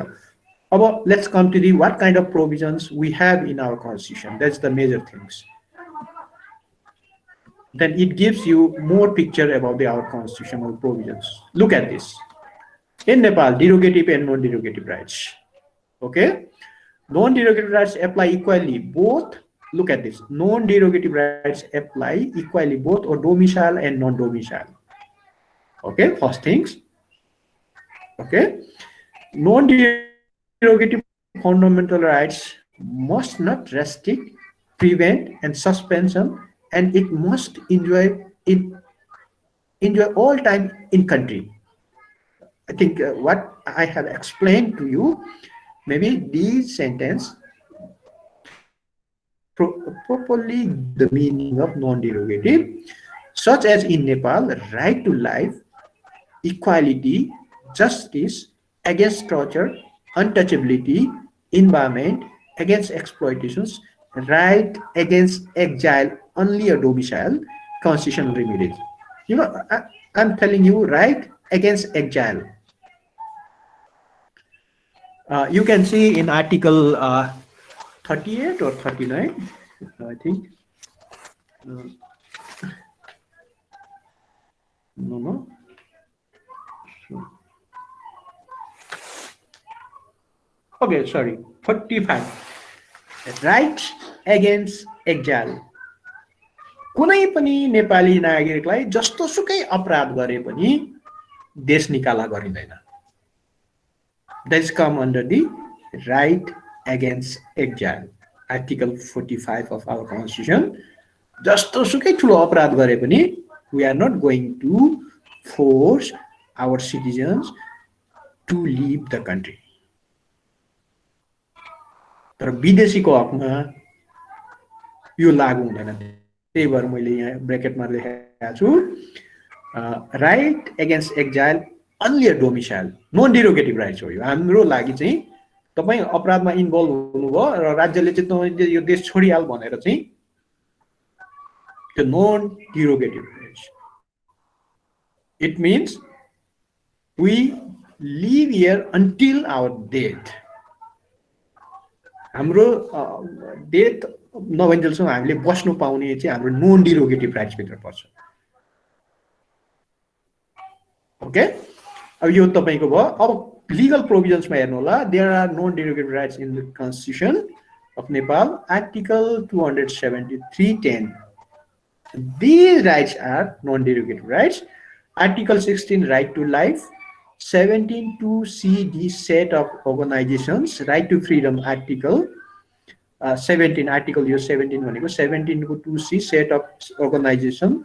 [SPEAKER 5] अब let's come to the what kind of provisions we have in our constitution. That's the major things. Then it gives you more picture about our constitutional provisions. Look at this. In Nepal, derogative and non-derogative rights. Okay? Non-derogative rights apply equally both. Look at this. Non-derogative rights apply equally both or domicile and non-domicile. Okay? First things. Okay? Non-derogative fundamental rights must not restrict, prevent, and suspension, and it must enjoy all time in country. I think what I have explained to you, maybe this sentence properly the meaning of non-derogative, such as in Nepal, right to life, equality, justice, against torture, untouchability, environment, against exploitations, right against exile, only a domicile, constitutional remedies. You know, I'm telling you, right against exile. You can see in Article 38 or 39, I think. No. Okay, sorry, 45. Right against exile. कुनै पनि नेपाली नागरिकलाई जस्तो सुकै अपराध गरे पनि देश निकाला गरिँदैन. This come under the right against exile, Article 45 of our Constitution. जस्तो सुकै ठुलो अपराध गरे पनि we are not going to force our citizens to leave the country. तर विदेशीको हकमा यो लागू हुँदैन. त्यही भएर मैले यहाँ ब्र्याकेटमा लेखेको छु, राइट एगेन्स्ट एक्जाइल अन्ली अ डोमिसाइल, नन डिरोगेटिभ राइट्स हो. यो हाम्रो लागि चाहिँ तपाईँ अपराधमा इन्भल्भ हुनुभयो र राज्यले चाहिँ तपाईँ यो देश छोडिहाल भनेर चाहिँ त्यो non derogative rights. It means we live here until our death. हाम्रो डेथ नभइन्जेलसम्म हामीले बस्नु पाउने चाहिँ हाम्रो नन डिरोगेटिभ राइट्स भित्र पर्छ. ओके, अब यो तपाईको भयो. अब लिगल प्रोभिजन्समा हेर्नु होला. There are non derogative rights in the constitution of Nepal. Article 273(10). These rights are non-derogative rights. Article 16, right to life. 17 to CD, set of organizations, right to freedom. Article 17, article यो 17 भनेको 17 को 2C, set of organization.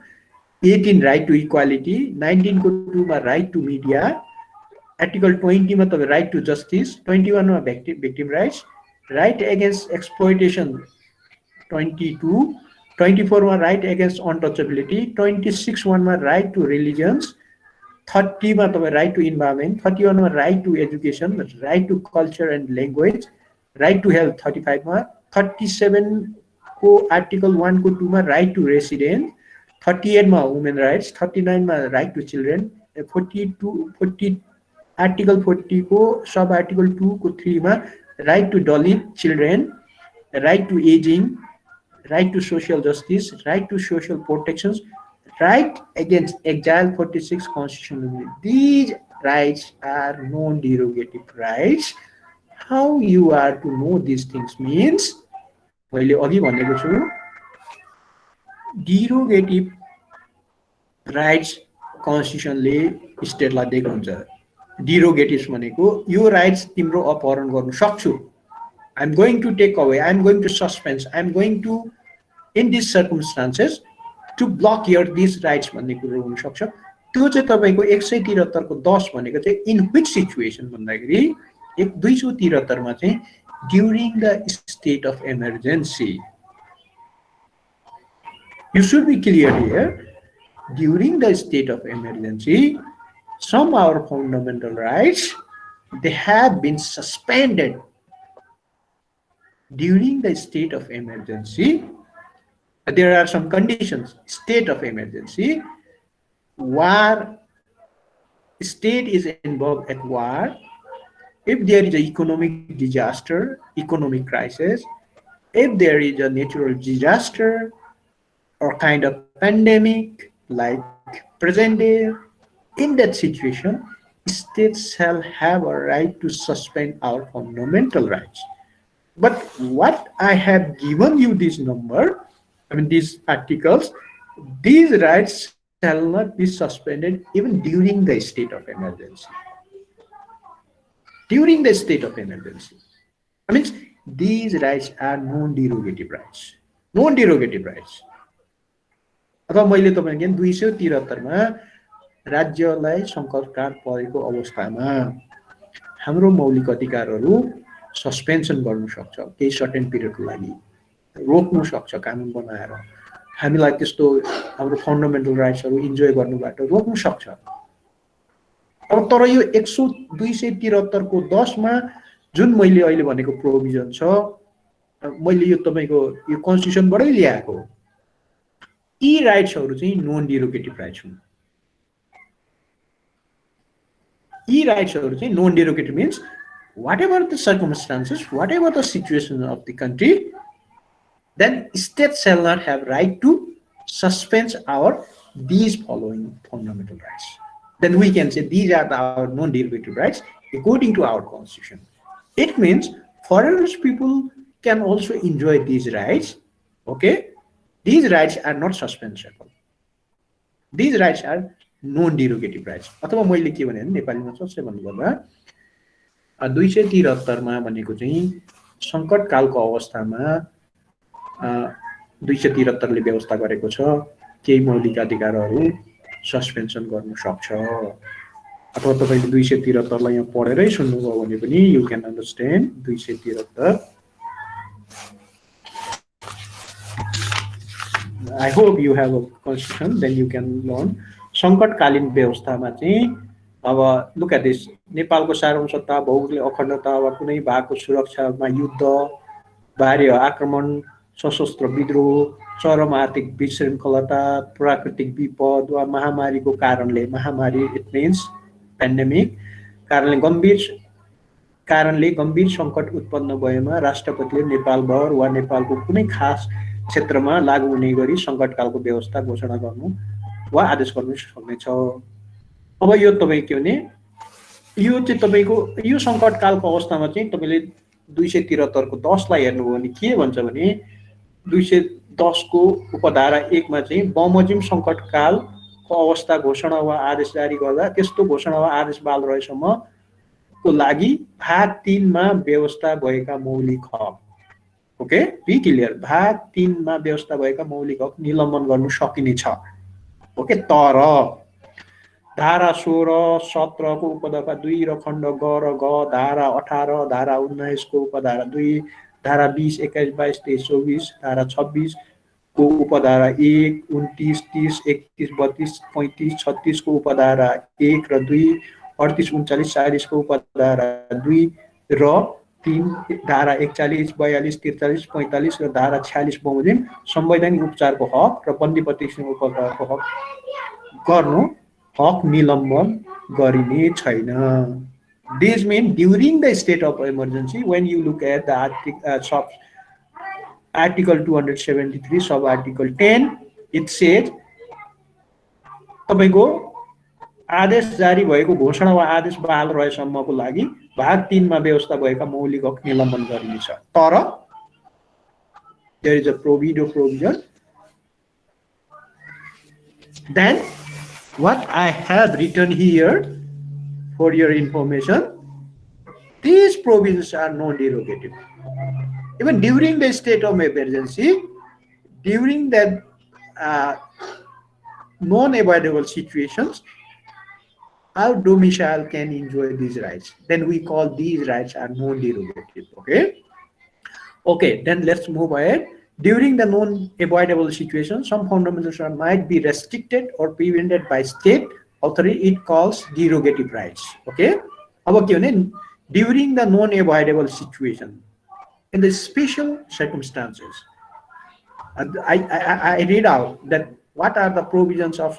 [SPEAKER 5] 18, right to equality. 19 को 2 मा right to media. Article 20 मा तपाईं right to justice. 21 मा victim rights. Right against exploitation. 22. 24 मा right against untouchability. 26 one मा right to religions. 30 मा तपाईं right to environment. 31 मा right to education, right to culture and language, right to health. 35 मा. 37 को article 1 को 2 मा right to residence. 38 मा women rights. 39 मा right to children. 40 article 40 को sub article 2 को 3 मा right to Dalit children, right to aging, right to social justice, right to social protections, right against exile. 46 constitutional. These rights are non-derogative rights. How you are to know these things means, मैले अघि भनेको छु, derogative rights कन्स्टिट्युसनले स्टेटलाई दिएको हुन्छ डिरोगेटिभ्स भनेको यो rights तिम्रो अपहरण गर्न सक्छु I am going to take away I am going to suspense I am going to in this circumstances to block your this rights भन्ने कुरो हुनसक्छ त्यो चाहिँ तपाईँको 173 को 10 भनेको चाहिँ इन विच सिचुएसन भन्दाखेरि 273 मा चाहिँ during the state of emergency you should be clear here during the state of emergency some of our fundamental rights they have been suspended during the state of emergency there are some conditions state of emergency war state is involved at war if there is an economic disaster economic crisis if there is a natural disaster or kind of pandemic like present day in that situation states shall have a right to suspend our fundamental rights but what I have given you this number I mean these articles these rights shall not be suspended even during the state of emergency during the state of emergency I mean these rights are non-derogative rights अथवा मैले तपाईहरुले 273 मा राज्यलाई संकटकाल परेको अवस्थामा हाम्रो मौलिक अधिकारहरू सस्पेन्सन गर्न सक्छ केही सर्टेन पिरियडको लागि रोक्न सक्छ कानुन बनाएर हामीलाई त्यस्तो हाम्रो फन्डामेन्टल राइट्सहरू इन्जोय गर्नुबाट रोक्न सक्छ अब तर यो 273 को 10 मा जुन मैले अहिले भनेको प्रोभिजन छ मैले यो तपाईको यो कन्स्टिट्युसनबाटै ल्याएको यी राइट्सहरू चाहिँ नन डेरोगेटिभ राइट्स हुन् यी राइट्सहरू चाहिँ non derogative means whatever the circumstances whatever the situation of the country then state shall not have right to suspend our these following fundamental rights then we can say these are our non derogative rights according to our constitution it means foreigners people can also enjoy these rights okay these rights are not suspensible these rights are non derogative rights अथवा मैले के भने नेपालीमा सोच्दै भन्नुपर्दा 273 मा भनेको चाहिँ संकटकालको अवस्थामा 273 ले व्यवस्था गरेको छ केही मौलिक अधिकारहरू सस्पेन्सन गर्न सक्छ अथवा तपाईले 273 लाई यहाँ पढेरै सुन्नुभयो भने पनि यु can understand 273 I hope you have a constitution then you can learn संकटकालीन व्यवस्थामा चाहिँ अब look at this नेपालको सार्वभौमसत्ता भौगोलिक अखण्डता वा कुनै भागको सुरक्षामा युद्ध बाह्य आक्रमण सशस्त्र विद्रोह चरम आर्थिक विशृङ्खलता प्राकृतिक विपद वा महामारीको कारणले महामारी इट मिन्स पेन्डेमिक कारणले गम्भीर संकट उत्पन्न भएमा राष्ट्रपतिले नेपालभर वा नेपालको कुनै खास क्षेत्रमा लागू हुने गरी संकटकालको व्यवस्था घोषणा गर्नु वा आदेश गर्नु सक्नेछ अब यो तपाई के भने यो चाहिँ तपाईको यो संकटकालको अवस्थामा चाहिँ तपाईले 273 को 10 लाई हेर्नुभयो भने के भन्छ भने 210 को उपधारा 1 मा चाहिँ बमोजिम संकटकालको अवस्था घोषणा वा आदेश जारी गर्दा त्यस्तो घोषणा वा आदेश बाल रहेसम्म को लागि भाग 3 मा व्यवस्था भएका मौलिक हक ओके बी क्लियर भाग 3 मा व्यवस्था भएका मौलिक हक निलम्बन गर्नु सकिनेछ ओके तर धारा 16 17 को उपधारा 2 र खण्ड ग र ग धारा 18 धारा 19 को उपधारा 2 धारा 20 21 22 23 24 धारा 26 को उपधारा 1 29 30 31 32 35 36 को उपधारा 1 र 2 38 39 40 को उपधारा 2 र 3 धारा 41 42 43 45 र धारा 46 बमोजिम संवैधानिक उपचारको हक र बन्दी प्रतिष्ठित उपचारको हक गर्नु हक निलम्बन गरिने छैन this means during the state of emergency when you look at the article 273 sub article 10 it says तपाईको आदेश जारी भएको घोषणा वा आदेश बहाल रहेसम्मको लागि भाग 3 मा व्यवस्था भएका मौलिक हक निलम्बन गरिनेछ तर there is a provision then what I have written here for your information, these provisions are non-derogative. Even during the state of emergency, during that uh, non-avoidable situations, our domicile can enjoy these rights. Then we call these rights are non-derogative. Okay. Okay. Then let's move ahead. During the non-avoidable situation, some fundamental rights might be restricted or prevented by state authority. It calls derogative rights. Okay. During the non-avoidable situation, in the special circumstances, I read out that what are the provisions of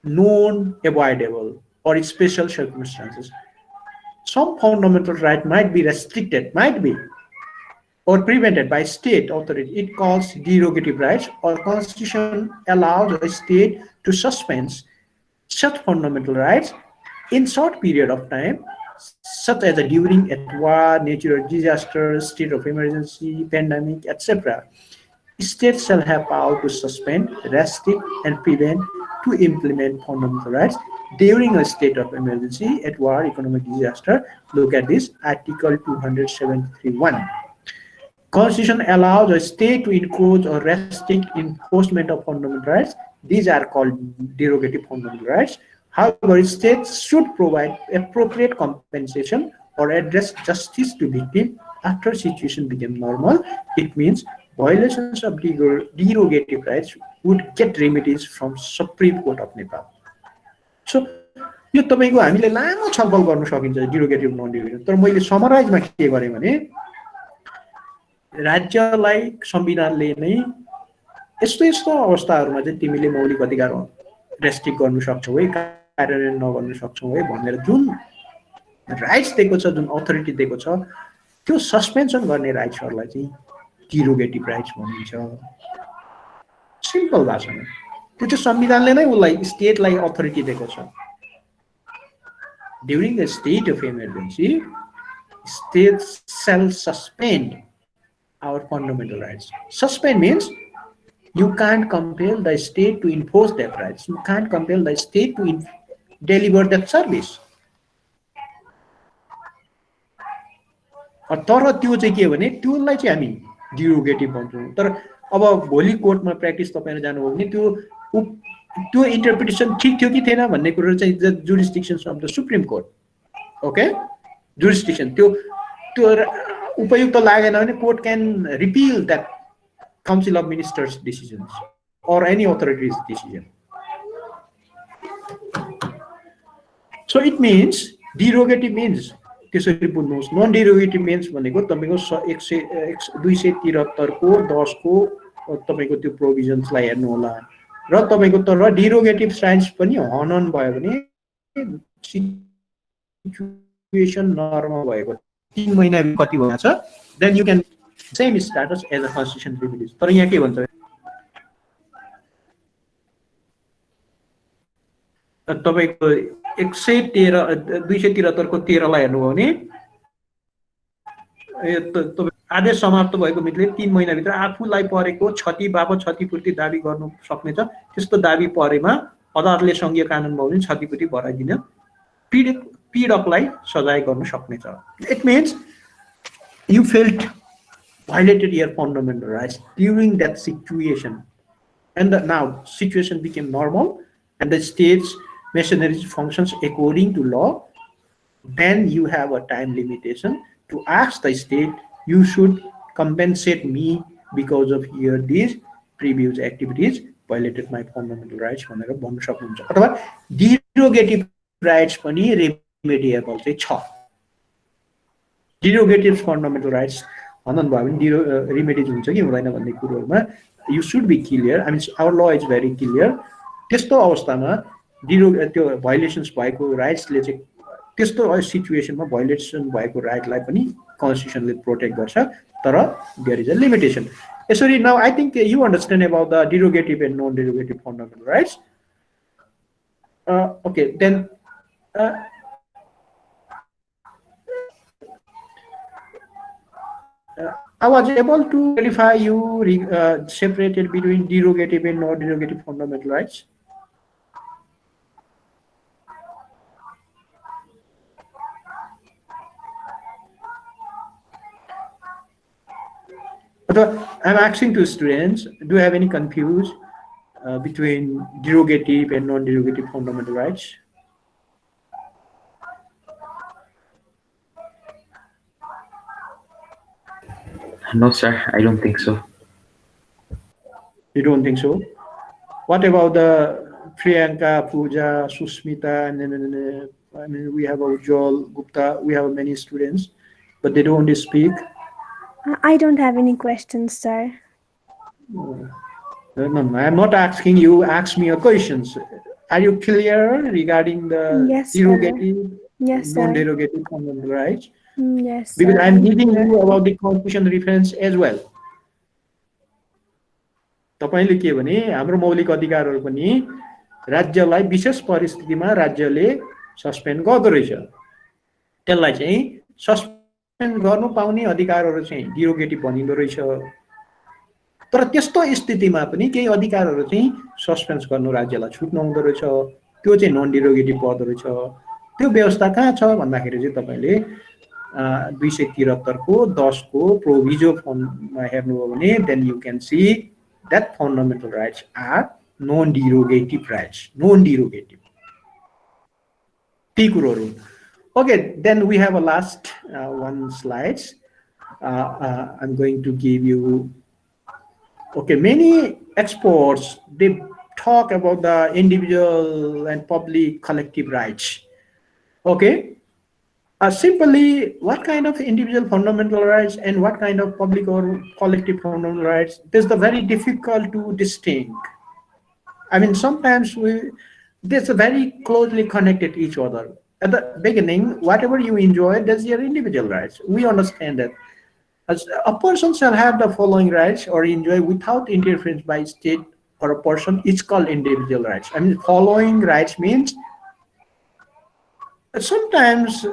[SPEAKER 5] non-avoidable or special circumstances. Some fundamental right might be restricted, might be, or prevented by state authority. It calls derogative rights, or Constitution allows a state to suspend such fundamental rights in short period of time, such as during at war, natural disasters, state of emergency, pandemic, etc. States shall have power to suspend, restrict, and prevent to implement fundamental rights during a state of emergency, at war, economic disaster. Look at this, Article 273(1). Constitution allows a state to encourage or restrict enforcement of fundamental rights. These are called derogative fundamental rights. However, states should provide appropriate compensation or address justice to victims after situation became normal. It means violations of derogative rights would get remedies from Supreme Court of Nepal. So, यो तपाईको हामीले लामो छलफल गर्न सकिन्छ डिरोगेटिभ none डिरोगेटिभ, तर मैले समराइजमा के गरेँ भने राज्यलाई संविधानले नै यस्तो यस्तो अवस्थाहरूमा चाहिँ तिमीले मौलिक अधिकार रेस्ट्रिक्ट गर्न सक्छौ है, कार्यान्वयन नगर्न सक्छौ है भनेर जुन राइट्स दिएको छ, जुन अथोरिटी दिएको छ, त्यो सस्पेन्सन गर्ने राइट्सहरूलाई चाहिँ डिरोगेटिभ राइट्स भनिन्छ। सिम्पल भाषामा त्यो चाहिँ संविधानले नै उसलाई स्टेटलाई अथोरिटी दिएको छ। During the state of emergency, states shall suspend our fundamental rights. Suspend means you can't compel the state to enforce that rights. You can't compel the state to deliver that service. तर त्यो चाहिँ के भने त्यसलाई चाहिँ हामी डिरोगेटिभ भन्छौँ। तर अब भोलि कोर्टमा प्र्याक्टिस तपाईहरु जानुभयो भने त्यो इन्टरप्रिटेसन ठीक थियो कि थिएन भन्ने कुरा चाहिँ jurisdiction of the supreme court. Okay, jurisdiction त्यो उपयुक्त लागेन भने court can repeal that council of ministers decisions or any authorities decision. So it means derogative means त्यसरी बुझ्नुहोस्। नन डिरोगेटिभ मीन्स भनेको तपाईको 273 को 10 को तपाईको त्यो प्रोभिजन्सलाई हेर्नु होला र तपाईको तर डिरोगेटिभ साइन्स पनि हनन भयो भने सिचुएसन नर्मल भएको 3 महिना कति भएको छ, then you can same status as a constitution remedies. तर यहाँ के भन्छ तपाईको 273 को 13 लाई हेर्नुभयो भने आदेश समाप्त भएको मितिले 3 महिना भित्र आफूलाई परेको क्षति बापत क्षतिपूर्ति दाबी गर्नु सक्नेछ। त्यस्तो दाबी परेमा अदालतले संघीय कानुन भयो भने क्षतिपूर्ति भराइदिन पीडकलाई सजाय गर्न सक्नेछ। It means you felt violated your fundamental rights during that situation, and now situation became normal and the state's machinery functions according to law, then you have a time limitation to ask the state, you should compensate me because of your these previous activities violated my fundamental rights भनेर भन्न सक्नुहुन्छ। अथवा डिरोगेटिभ rights पनि रेमेडिएबल चाहिँ छ। डिरोगेटिभ fundamental rights हनन भयो भने रिमेडिज हुन्छ कि हुँदैन भन्ने कुरोहरुमा you should be clear. I mean our law is very clear. त्यस्तो अवस्थामा त्यो भायोलेसन्स भएको राइट्सले चाहिँ त्यस्तो सिचुएसनमा भायोलेसन भएको राइटलाई पनि कन्स्टिट्युसनले प्रोटेक्ट गर्छ, तर देयर इज अ लिमिटेसन। यसरी now I think you understand about the derogative and non derogative fundamental rights. Okay, then I was able to clarify you separated between derogative and non-derogative fundamental rights. I'm asking to students, do you have any confuse between derogative and non-derogative fundamental rights?
[SPEAKER 2] No, sir, I don't think so.
[SPEAKER 5] You don't think so? What about the Priyanka, Pooja, Susmita, and I mean, we have Ujjwal, Gupta, we have many students, but they don't speak.
[SPEAKER 3] I don't have any questions, sir.
[SPEAKER 5] No, I'm not asking you, ask me a questions. Are you clear regarding the
[SPEAKER 3] Yes, sir.
[SPEAKER 5] derogative,
[SPEAKER 3] Yes, sir.
[SPEAKER 5] non-derogative fundamental rights?
[SPEAKER 3] Yes,
[SPEAKER 5] Because
[SPEAKER 3] sir.
[SPEAKER 5] I'm giving you about the constitution reference as well. तपाईले के भने हाम्रो मौलिक अधिकारहरू पनि राज्यलाई विशेष परिस्थितिमा राज्यले suspend गर्दो रहेछ। त्यसलाई चाहिँ सस्पेन्ड गर्नु पाउने अधिकारहरू चाहिँ डिरोगेटिभ भनिँदो रहेछ। तर त्यस्तो स्थितिमा पनि केही अधिकारहरू चाहिँ सस्पेन्स गर्नु राज्यलाई छुट नहुँदो रहेछ, त्यो चाहिँ नन डिरोगेटिभ पर्दो रहेछ। त्यो व्यवस्था कहाँ छ भन्दाखेरि चाहिँ तपाईले 273 को 10 को प्रोभिजो फर्ममा हेर्नुभयो भने then you can see that fundamental rights are non-derogative rights, non-derogative. Okay, then we have a last one slides. I'm going to give you. Okay, many experts they talk about the individual and public collective rights. Okay. Simply, what kind of individual fundamental rights and what kind of public or collective fundamental rights, this is very difficult to distinguish. I mean, sometimes they're very closely connected to each other. At the beginning, whatever you enjoy, that's your individual rights. We understand that. As a person shall have the following rights or enjoy without interference by state or a person, it's called individual rights. I mean, following rights means sometimes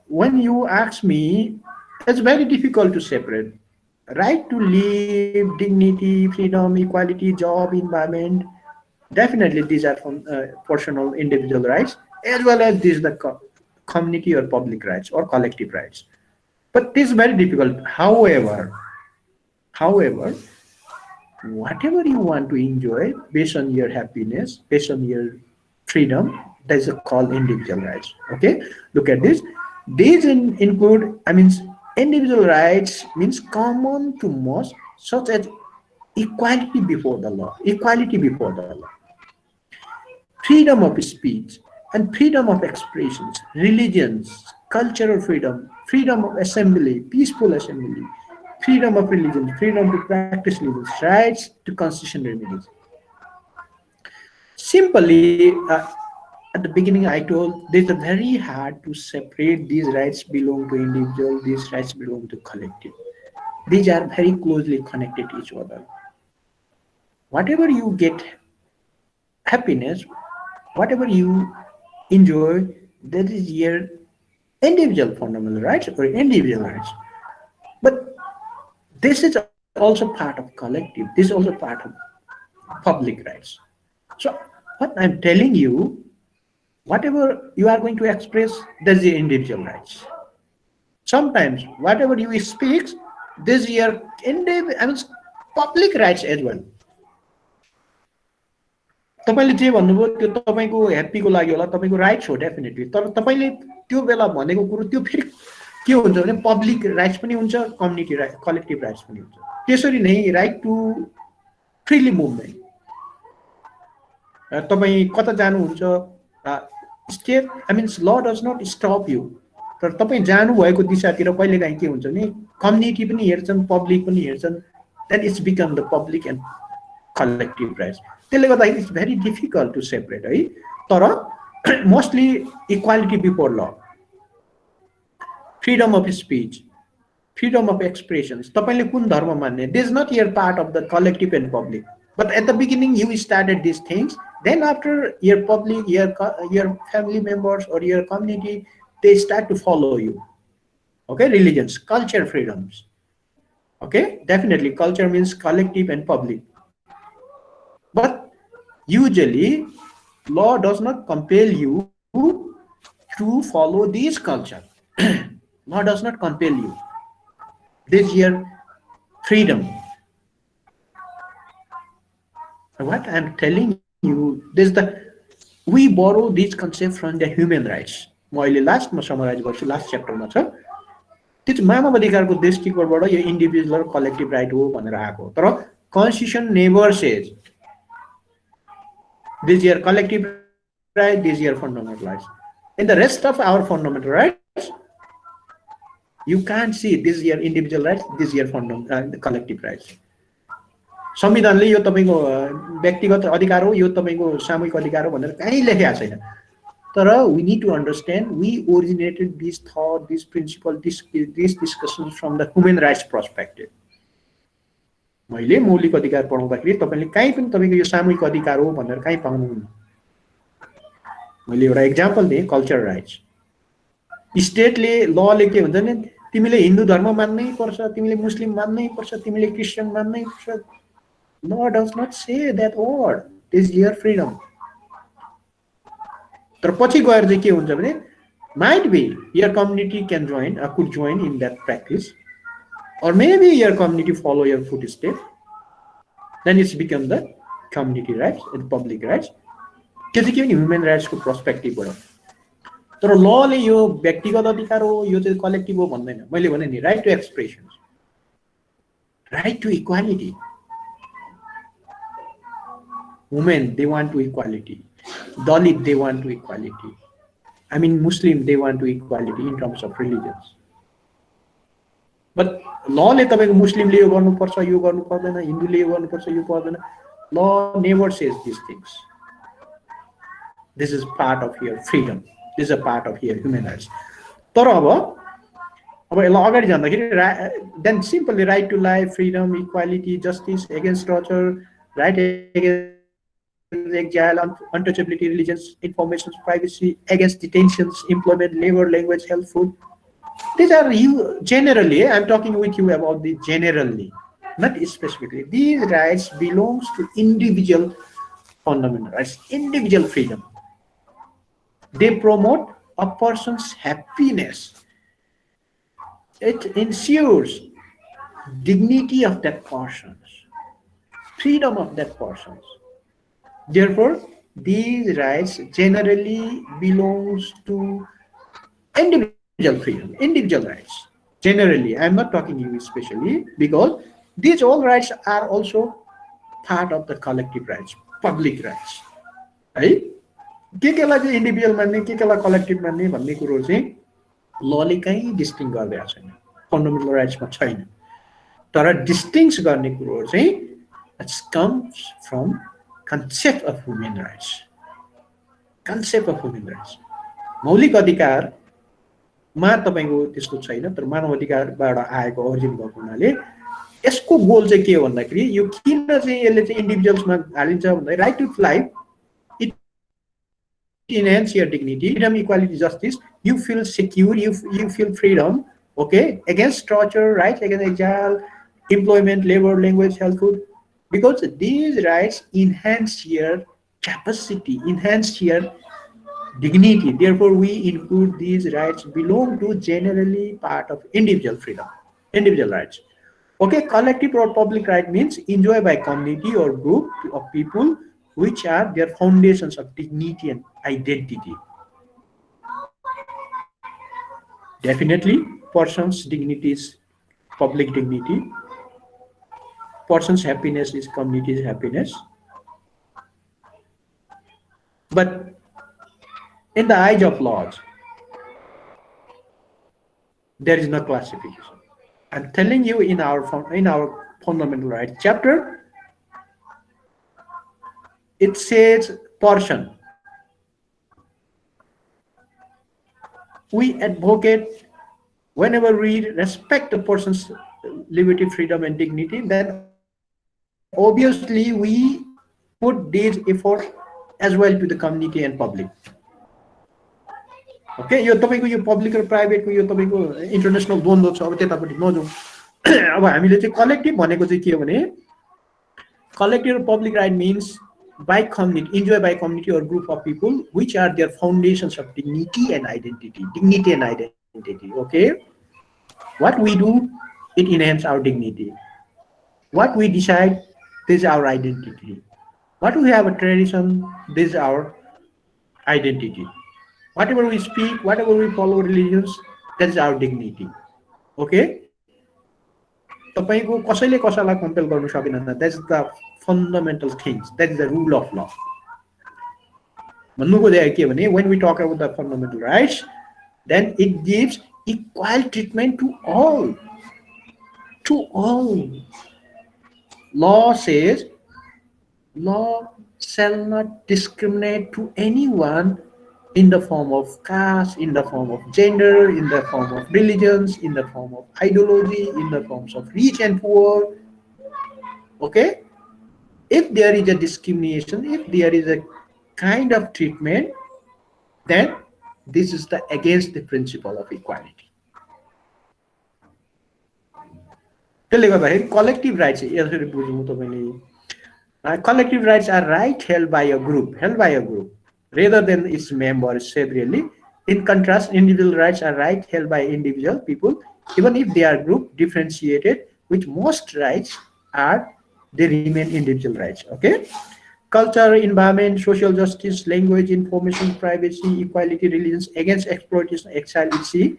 [SPEAKER 5] when you ask me, it's very difficult to separate. Right to live, dignity, freedom, equality, job, environment, definitely these are from personal individual rights, as well as these the community or public rights or collective rights. But this is very difficult. However, whatever you want to enjoy based on your happiness, based on your freedom, that is called individual rights. Okay, look at this. These include, I mean, individual rights means common to most, such as equality before the law, freedom of speech and freedom of expressions, religions, cultural freedom, freedom of assembly, peaceful assembly, freedom of religion, freedom to practice religion, rights to constitutional remedies. Simply, at the beginning, I told it's very hard to separate these rights belong to individual, these rights belong to collective. These are very closely connected to each other. Whatever you get happiness, whatever you enjoy, that is your individual fundamental rights or individual rights. But this is also part of collective. This is also part of public rights. So what I'm telling you, whatever you are going to express, that's the individual rights. Sometimes whatever you speak, this is your public rights as well. तपाईले जे भन्नुभयो त्यो तपाईको ह्याप्पीको लागि होला, तपाईको rights हो definitely. तर तपाईले त्यो बेला भनेको कुरो त्यो फेरि के हुन्छ भने पब्लिक राइट्स पनि हुन्छ, कम्युनिटी राइट्स, कलेक्टिभ राइट्स पनि हुन्छ। त्यसरी नै राइट टु फ्रीली मुभमेन्ट, तपाई कता जानुहुन्छ, स्टेट आई मिन्स ल डज नट स्टप यु, तर तपाई जानु भएको दिशातिर कहिलेकाहीँ के हुन्छ भने कम्युनिटी पनि हेर्छन्, पब्लिक पनि हेर्छन्, then it's become the public and collective rights. त्यसले गर्दा it's very difficult to separate है। तर mostly equality before law, freedom of speech, freedom of expressions, तपाईले कुन धर्म मान्ने, this is not your part of the collective and public, but at the beginning you started these things, then after your public, your family members or your community, they start to follow you. Okay, religions, culture, freedoms. Okay, definitely culture means collective and public, but usually law does not compel you to follow these culture. Law does not compel you. This year, freedom. What I'm telling you, we borrow these concepts from the human rights. मैले लास्टमा summarise गर्छु, last च्याप्टरमा छ। त्यो चाहिँ मानव अधिकारको दृष्टिकोणबाट यो इन्डिभिजुअल कलेक्टिभ राइट हो भनेर आएको। तर constitution never says these are collective right, these are fundamental rights. In the rest of our fundamental rights you can't see this year individual rights, this year collective rights. संविधानले यो तपाईको व्यक्तिगत अधिकार हो, यो तपाईको सामूहिक अधिकार हो भनेर कहीँ लेखेको छैन। तर we need to understand, we originated this thought, this principle, this discussions from the human rights perspective. मैले मौलिक अधिकार पढाउँदाखेरि तपाईले कहीँ पनि तपाईको यो सामूहिक अधिकार हो भनेर कहीँ पाउनुहुन्न। मैले एउटा एक्जाम्पल दिएँ, कल्चरल राइट्स। स्टेटले लले के भन्छ नि, तिमीले हिन्दू धर्म मान्नै पर्छ, तिमीले मुस्लिम मान्नै पर्छ, तिमीले क्रिस्चियन मान्नै पर्छ। Law does not say that word. It is your freedom. तर पछि गएर चाहिँ के हुन्छ भने, might be your community can join or could join in that practice, or maybe your community follow your footsteps. Then it's become the community rights and public rights. त्यो चाहिँ के भने ह्युमन राइट्सको पर्सपेक्टिभबाट। तर लले यो व्यक्तिगत अधिकार हो, यो चाहिँ कलेक्टिभ हो भन्दैन। मैले भने नि, right to expression, right to equality. Women they want to equality, Dalit they want to equality, I mean Muslim they want to equality in terms of religions. But लले तपाईको मुस्लिमले यो गर्नुपर्छ, यो गर्नु पर्दैन, हिन्दूले यो गर्नुपर्छ, यो पर्दैन। Law never says these things. This is part of your freedom. This is a part of your human rights. तर अब यसलाई अगाडि जाँदाखेरि then simply right to life, freedom, equality, justice, against torture, right against exile, untouchability, religions, information, privacy, against detentions, employment, labor, language, health, food. These are you generally. I'm talking with you about the generally, not specifically. These rights belongs to individual fundamental rights, individual freedom. They promote a person's happiness. It ensures dignity of that person's, freedom of that person's. Therefore, these rights generally belongs to individual freedom, individual rights. Generally, I'm not talking you especially, because these all rights are also part of the collective rights, public rights. Right? के केलाई individual मान्ने, के केलाई collective मान्ने भन्ने कुरो चाहिँ लले कहीँ distinct गरिरहेको छैन, फन्डामेन्टल राइट्समा छैन। तर डिस्टिङ्स गर्ने कुरो चाहिँ it's comes from concept of human rights. Concept of human rights. मौलिक अधिकार मा तपाईको त्यसको छैन, तर मानव अधिकारबाट आएको ओरिजिन भएको हुनाले यसको गोल चाहिँ के हो भन्दाखेरि यो किन चाहिँ यसले चाहिँ इन्डिभिजुअल्समा हालिन्छ भन्दा right to life, it enhance your dignity, freedom, equality, justice. You feel secure, you feel freedom, okay, against torture, right, against exile, employment, labor, language, health, food. Because these rights enhance your capacity, enhance your dignity. Therefore, we include these rights belong to generally part of individual freedom, individual rights. Okay, collective or public right means enjoyed by community or group of people, which are their foundations of dignity and identity. Definitely, person's dignity is public dignity. Person's happiness is community's happiness. But in the eyes of laws, there is no classification. I'm telling you, in our fundamental rights chapter, it says person. We advocate, whenever we respect a person's liberty, freedom, and dignity, then obviously we put these efforts as well to the community and public. Okay, यो तपाईको यो public र private को यो तपाईको international द्वन्द्व छ, अब त्यतापट्टि नजाउँ। अब हामीले चाहिँ collective भनेको चाहिँ के हो भने, collective or public right means by community, enjoyed by community or group of people, which are their foundations of dignity and identity. Dignity and identity. Okay, what we do it enhances our dignity. What we decide, this is our identity. What we have a tradition, this is our identity. Whatever we speak, whatever we follow religions, that is our dignity. Okay? तपाईको कसैले कसैलाई compel गर्न सकिदैन. That's the fundamental things. That is the rule of law. भन्नुको चाहिँ के भने, when we talk about the fundamental rights, then it gives equal treatment to all. To all. Law says, law shall not discriminate to anyone in the form of caste, in the form of gender, in the form of religions, in the form of ideology, in the forms of rich and poor. Okay? If there is a discrimination, if there is a kind of treatment, then this is the against the principle of equality. Collective rights, collective rights are right held by a group, rather than its members severally. In contrast, individual rights are right held by individual people, even if they are group differentiated, which most rights are, they remain individual rights. Okay? Culture, environment, social justice, language, information, privacy, equality, religions, against exploitation, exile, etc.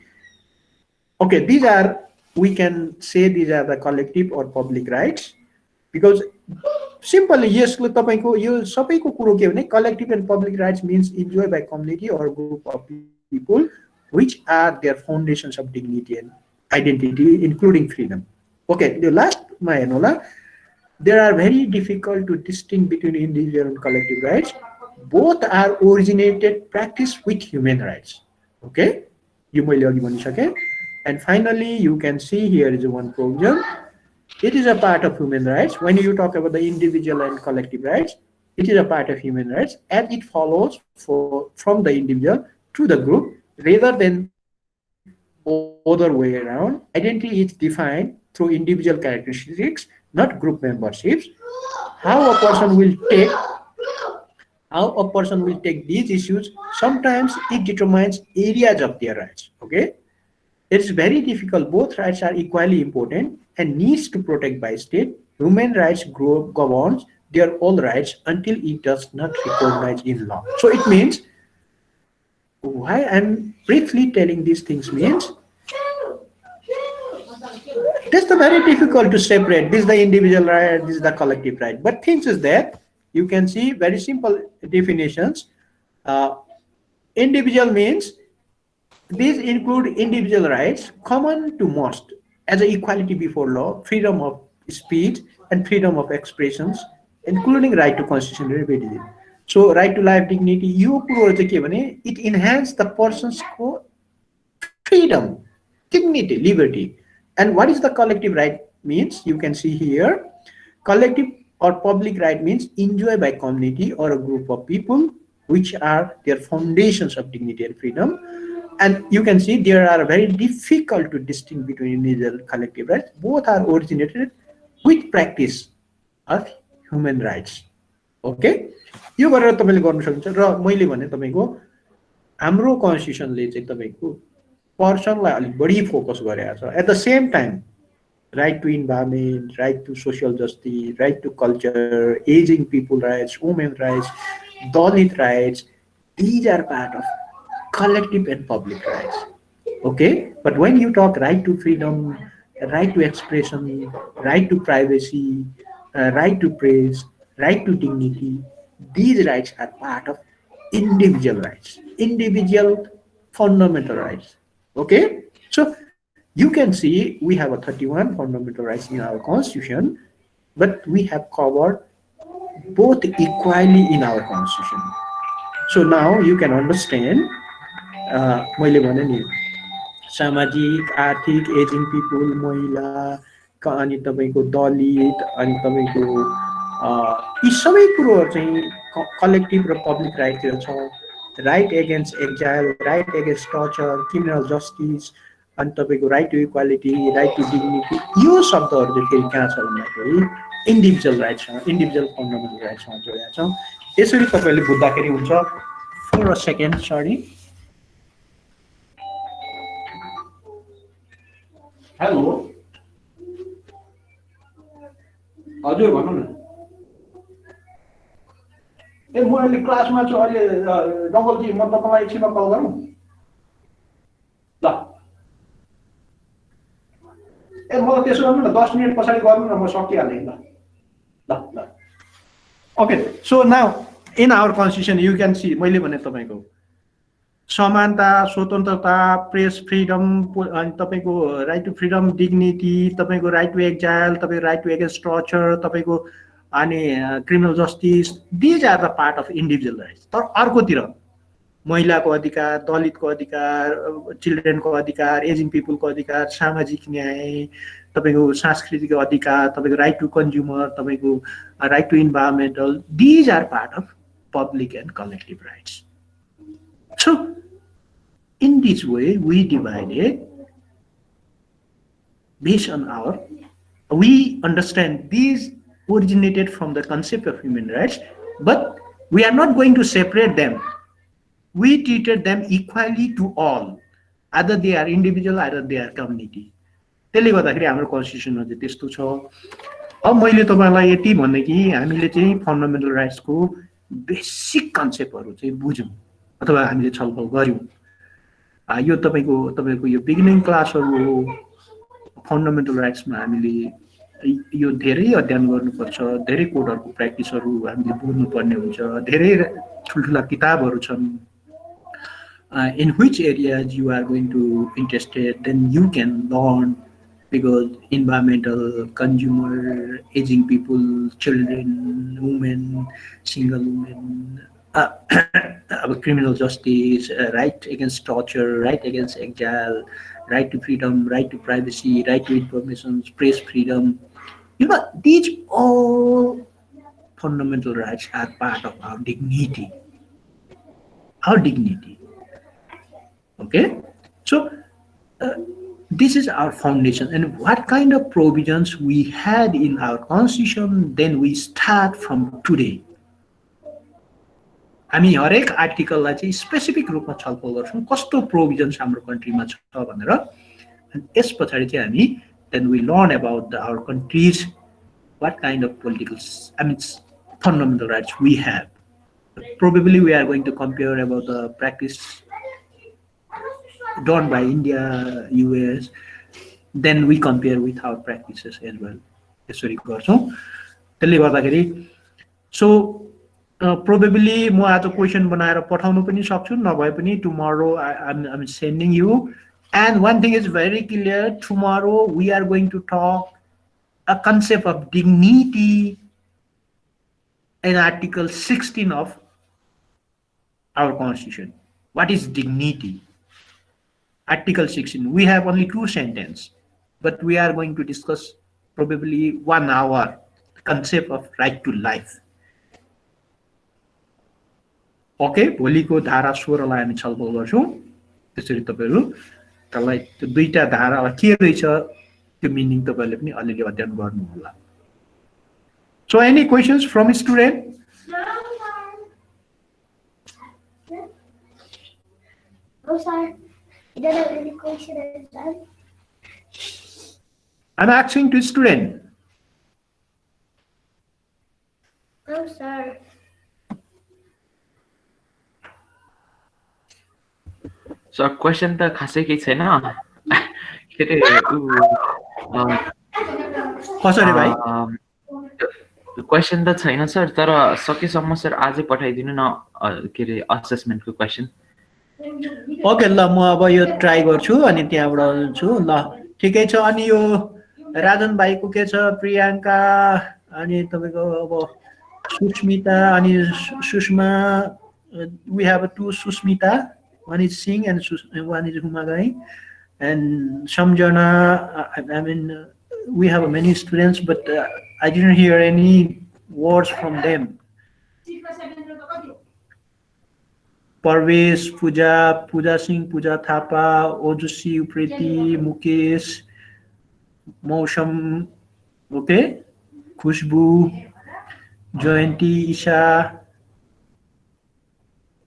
[SPEAKER 5] Okay, these are, we can say these are the collective or public rights, because simply yes, collective and public rights means enjoyed by community or group of people, which are their foundations of dignity and identity, including freedom. Okay, the last Mayanola, there are very difficult to distinguish between individual and collective rights. Both are originated practice with human rights. Okay, and finally, you can see here is one provision. It is a part of human rights. When you talk about the individual and collective rights, it is a part of human rights, and it follows from the individual to the group, rather than other way around. Identity is defined through individual characteristics, not group memberships. How a person will take these issues, sometimes it determines areas of their rights. Okay, it's very difficult. Both rights are equally important and needs to protect by state. Human rights governs their all rights until it does not recognize in law. So it means, why I'm briefly telling these things means, that's the very difficult to separate. This is the individual right, this is the collective right. But things is that you can see very simple definitions. Individual means these include individual rights common to most, as a equality before law, freedom of speech, and freedom of expressions, including right to constitutional liberty. So right to life, dignity, it enhances the person's freedom, dignity, liberty. And what is the collective right means? You can see here, collective or public right means enjoyed by community or a group of people, which are their foundations of dignity and freedom. And you can see there are very difficult to distinguish between individual and collective rights. Both are originated with practice of human rights. Okay? यो गरेर तपाईले गर्न सक्नुहुन्छ र मैले भने तपाईको हाम्रो कन्स्टिट्युसनले चाहिँ तपाईको पर्सनलाई अलि बढी फोकस गरेको छ. At the same time, right to environment, right to social justice, right to culture, aging people rights, women rights, Dalit rights, these are part of collective and public rights. Okay? But when you talk right to freedom, right to expression, right to privacy, right to praise, right to dignity, these rights are part of individual rights, individual fundamental rights. Okay? So you can see we have a 31 fundamental rights in our constitution, but we have covered both equally in our constitution. So now you can understand, मैले भने नि सामाजिक, आर्थिक, ageing people, महिला, अनि तपाईको दलित, अनि तपाईको यी सबै कुरोहरु चाहिँ कलेक्टिभ र पब्लिक राइटतिर छ. Right against exile, right against torture, criminal justice, अनि तपाईको right to equality, right to dignity, यो शब्दहरु चाहिँ फेरि कहाँ छ भन्दाखेरि इन्डिभिजुअल राइट्ससँग, इन्डिभिजुअल फन्डामेन्टल राइट्ससँग जोडेको छ. यसरी तपाईले बुझ्दाखेरि हुन्छ. For a second, sorry. Hello. हजुर भन्नु न ए म अहिले क्लासमा छु अहिले डङ्गलजी म तपाईँलाई एकछिनमा कल गरौँ ल ए म त्यसो गर्नु न 10 मिनेट पछाडि गर्नु न म सकिहालेँ ल ल ल okay so now in our constitution you can see मैले भने तपाईँको समानता स्वतन्त्रता प्रेस फ्रिडम अनि तपाईँको राइट टु फ्रिडम डिग्निटी तपाईँको राइट टु एक्जाइल तपाईँको राइट टु एगेन्स्ट टर्चर तपाईँको अनि criminal justice these are the part of individual rights तर अर्कोतिर महिलाको अधिकार दलितको अधिकार चिल्ड्रेनको अधिकार एजिङ पिपुलको अधिकार सामाजिक न्याय तपाईँको सांस्कृतिक अधिकार तपाईँको राइट टु कन्ज्युमर तपाईँको right to environmental these are part of public and collective rights so in this way we divided based on we understand these originated from the concept of human rights, but we are not going to separate them. We treated them equally to all, either they are individual, either they are community. त्यसले गर्दाखेरि हाम्रो कन्स्टिट्युसनमा चाहिँ त्यस्तो छ। अब मैले तपाईलाई यति भन्ने कि हामीले चाहिँ फन्डामेन्टल राइट्सको बेसिक कन्सेप्टहरु चाहिँ बुझ्यौं अथवा हामीले छलफल गर्यौं। यो तपाईको यो बिगिनिङ क्लासहरु हो। फन्डामेन्टल राइट्समा हामीले यो धेरै अध्ययन गर्नुपर्छ, धेरै कोडहरुको प्र्याक्टिसहरु हामीले बुझ्नुपर्ने हुन्छ, धेरै ठुलठुला किताबहरु छन्। In which areas you are going to interested, then you can learn, because environmental, consumer, aging people, children, women, single women, criminal justice, right against torture, right against exile, right to freedom, right to privacy, right to information, press freedom. You know, these all fundamental rights are part of our dignity. Our dignity. Okay? So, this is our foundation, and what kind of provisions we had in our constitution, then we start from today. हामी हरेक आर्टिकललाई चाहिँ specific रूपमा छलफल गर्छौं कस्तो provisions हाम्रो कन्ट्रीमा छ भनेर, अनि त्यसपछि चाहिँ हामी then we learn about our countries, what kind of political, fundamental rights we have. Probably we are going to compare about the practice done by India, US, then we compare with our practices as well. यसरी गर्छौं। त्यसले गर्दाखेरि so probably म आज question बनाएर पठाउनु पनि सक्छु, नभए पनि tomorrow I'm sending you. And one thing is very clear, tomorrow we are going to talk a concept of dignity in Article 16 of our Constitution. What is dignity? Article 16. We have only 2 sentences, but we are going to discuss probably 1 hour concept of right to life. Okay, भोलिको धारा 16 लाई हामी छलफल गर्छौं। त्यसरी तपाईहरु तलाई त्यो दुईटा धारा के रहेछ त्यो मिनिङ तपाईहरुले पनि अलिअलि अध्ययन गर्नु होला। So any questions from student?
[SPEAKER 6] No, sir. You don't have any questions, sir?
[SPEAKER 5] I'm asking to student.
[SPEAKER 6] No, sir.
[SPEAKER 2] So question त खासै केही छैन के रे
[SPEAKER 5] कसरी भाइ
[SPEAKER 2] क्वेशन त छैन सर, तर सकेसम्म सर आजै पठाइदिनु न के रे असेसमेन्टको क्वेशन।
[SPEAKER 5] ओके ल म अब यो ट्राई गर्छु अनि त्यहाँबाट छु ल ठिकै छ। अनि यो राजन भाइको के छ, प्रियांका अनि तपाईको अब सुस्मिता अनि Sushma, we have 2 Susmita, one is Singh and one is Humagai, and Samjana, we have many students, but I didn't hear any words from them. Parvesh, Pooja Singh, Pooja Thapa, Ojusi, Upreti, Mukesh, Mausham, okay, Khushbu, Jayanti, Isha.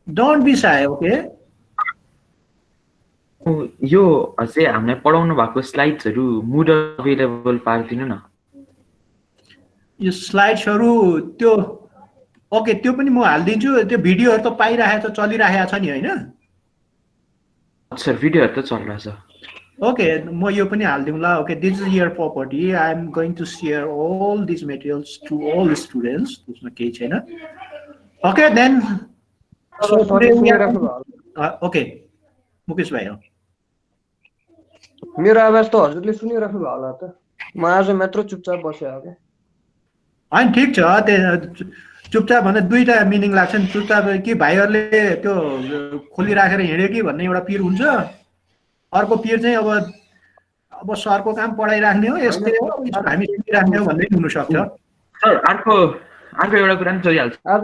[SPEAKER 5] Don't be shy, okay?
[SPEAKER 2] यो अझै हामीलाई पढाउनु भएको स्लाइड्सहरु मुड available पार्दिनु न।
[SPEAKER 5] यो स्लाइड्सहरू त्यो okay त्यो पनि म हालिदिन्छु त्यो भिडियोहरू त पाइरहेको छ चलिरहेको छ नि होइन
[SPEAKER 2] सर भिडियोहरू त चलिरहेछ
[SPEAKER 5] ओके म यो पनि हालिदिउँला okay this is your property I am going to share all this materials to all students त्यसमा केही छैन ओके देन ओके मुकेश भाइ हो
[SPEAKER 7] मेरो आवाज त हजुरले सुनिराख्नु भयो होला त म आज मात्र चुपचाप बसेको क्या
[SPEAKER 5] होइन ठिक छ त्यो चुपचाप भन्दा दुईटा मिनिङ लाग्छ नि चुपचाप कि भाइहरूले त्यो खोलिराखेर हिँड्यो कि भन्ने एउटा पिर हुन्छ अर्को पिर चाहिँ अब सरको काम पढाइराख्ने हो यस्तै हो हामी सुनिराख्ने हो भन्ने हुनसक्छ
[SPEAKER 2] सर अर्को एउटा कुरा पनि चलिहाल्छ
[SPEAKER 7] आज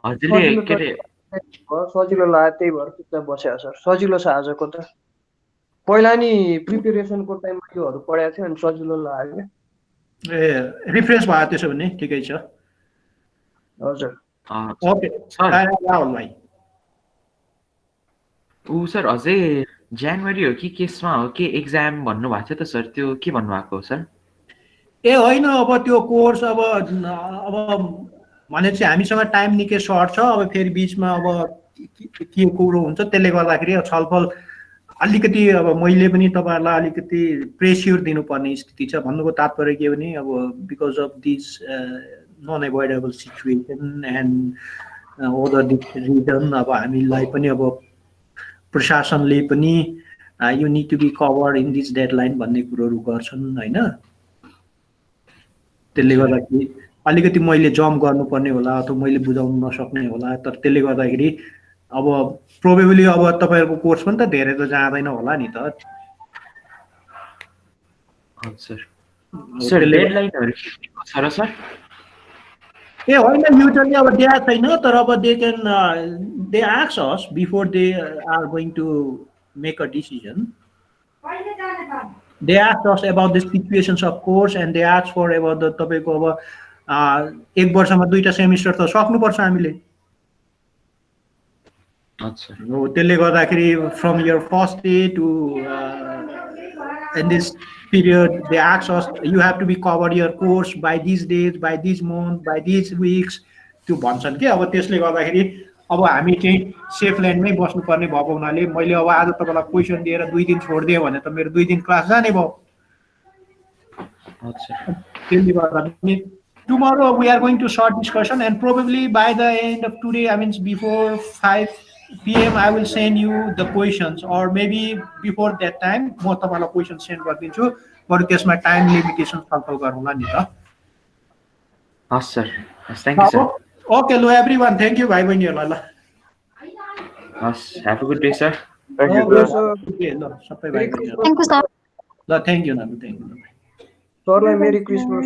[SPEAKER 2] हजुरले के अरे
[SPEAKER 7] सजिलो लाग्यो त्यही भएर चुपचाप बसेको सर सजिलो छ आजको त पहिला नि प्रिपेरेसनको टाइममा योहरू पढाएको थियो अनि सजिलो लाग्यो क्या
[SPEAKER 5] ए रिफ्रेस भयो त्यसो भने ठिकै छ
[SPEAKER 7] हजुर
[SPEAKER 5] ओके
[SPEAKER 2] सर
[SPEAKER 5] राहुल भाइ
[SPEAKER 2] ऊ सर अझै जनवरी हो कि केसमा हो कि एक्जाम भन्नुभएको थियो त सर त्यो के भन्नुभएको हो सर
[SPEAKER 5] ए होइन अब त्यो कोर्स अब भने चाहिँ हामीसँग टाइम निकै सर्ट छ अब फेरि बिचमा अब के कुरो हुन्छ त्यसले गर्दाखेरि छलफल अलिकति अब मैले पनि तपाईँहरूलाई अलिकति प्रेसर दिनुपर्ने स्थिति छ भन्नुको तात्पर्य के भने अब because of this non avoidable situation and other reason अब हामीलाई पनि अब प्रशासनले पनि you need to be covered in this deadline भन्ने कुरोहरू गर्छन् होइन त्यसले गर्दाखेरि अलिकति मैले जम्प गर्नुपर्ने होला अथवा मैले बुझाउन नसक्ने होला तर त्यसले गर्दाखेरि अब प्रोबेबली अब तपाईँहरूको कोर्स पनि त धेरै त जाँदैन होला नि त
[SPEAKER 2] सर डेडलाइनहरु के छ र सर
[SPEAKER 5] ए होइन युजली अब दिएको छैन तर अब they can they ask us before they are going to make a decision they asked us about the situations of course and they asked for about the तपाईको अब एक वर्षमा दुईटा सेमिस्टर त सक्नुपर्छ हामीले
[SPEAKER 2] अच्छा
[SPEAKER 5] हो त्यसले गर्दाखेरि from your first day to in this period they asked us you have to be covered your course by these days by this month by these weeks त्यो भन्छन् के अब त्यसले गर्दाखेरि अब हामी चाहिँ सेफ ल्यान्डमै बस्नुपर्ने भएको हुनाले मैले अब आज तपाईलाई क्वेशन दिएर 2 दिन छोड्दिए भने त मेरो 2 दिन क्लास जाने भयो
[SPEAKER 2] अच्छा
[SPEAKER 5] त्यसले गर्दा tomorrow we are going to short discussion and probably by the end of today I mean before 5 p.m. I will send you the questions or maybe before that time म तपाईलाई क्वेशन सेन्ड गर्दिन्छु बरु त्यसमा time limitation छलफल गरौँला नि त
[SPEAKER 2] हस् sir thank you sir
[SPEAKER 5] Okay, hello everyone. Thank you. Bye bye.
[SPEAKER 2] Have a good day, sir.
[SPEAKER 4] Thank you, sir.
[SPEAKER 5] Thank you, sir.
[SPEAKER 6] Thank you, sir.
[SPEAKER 5] Thank you, Nabu. Thank you.
[SPEAKER 7] सरलाई मेरी Christmas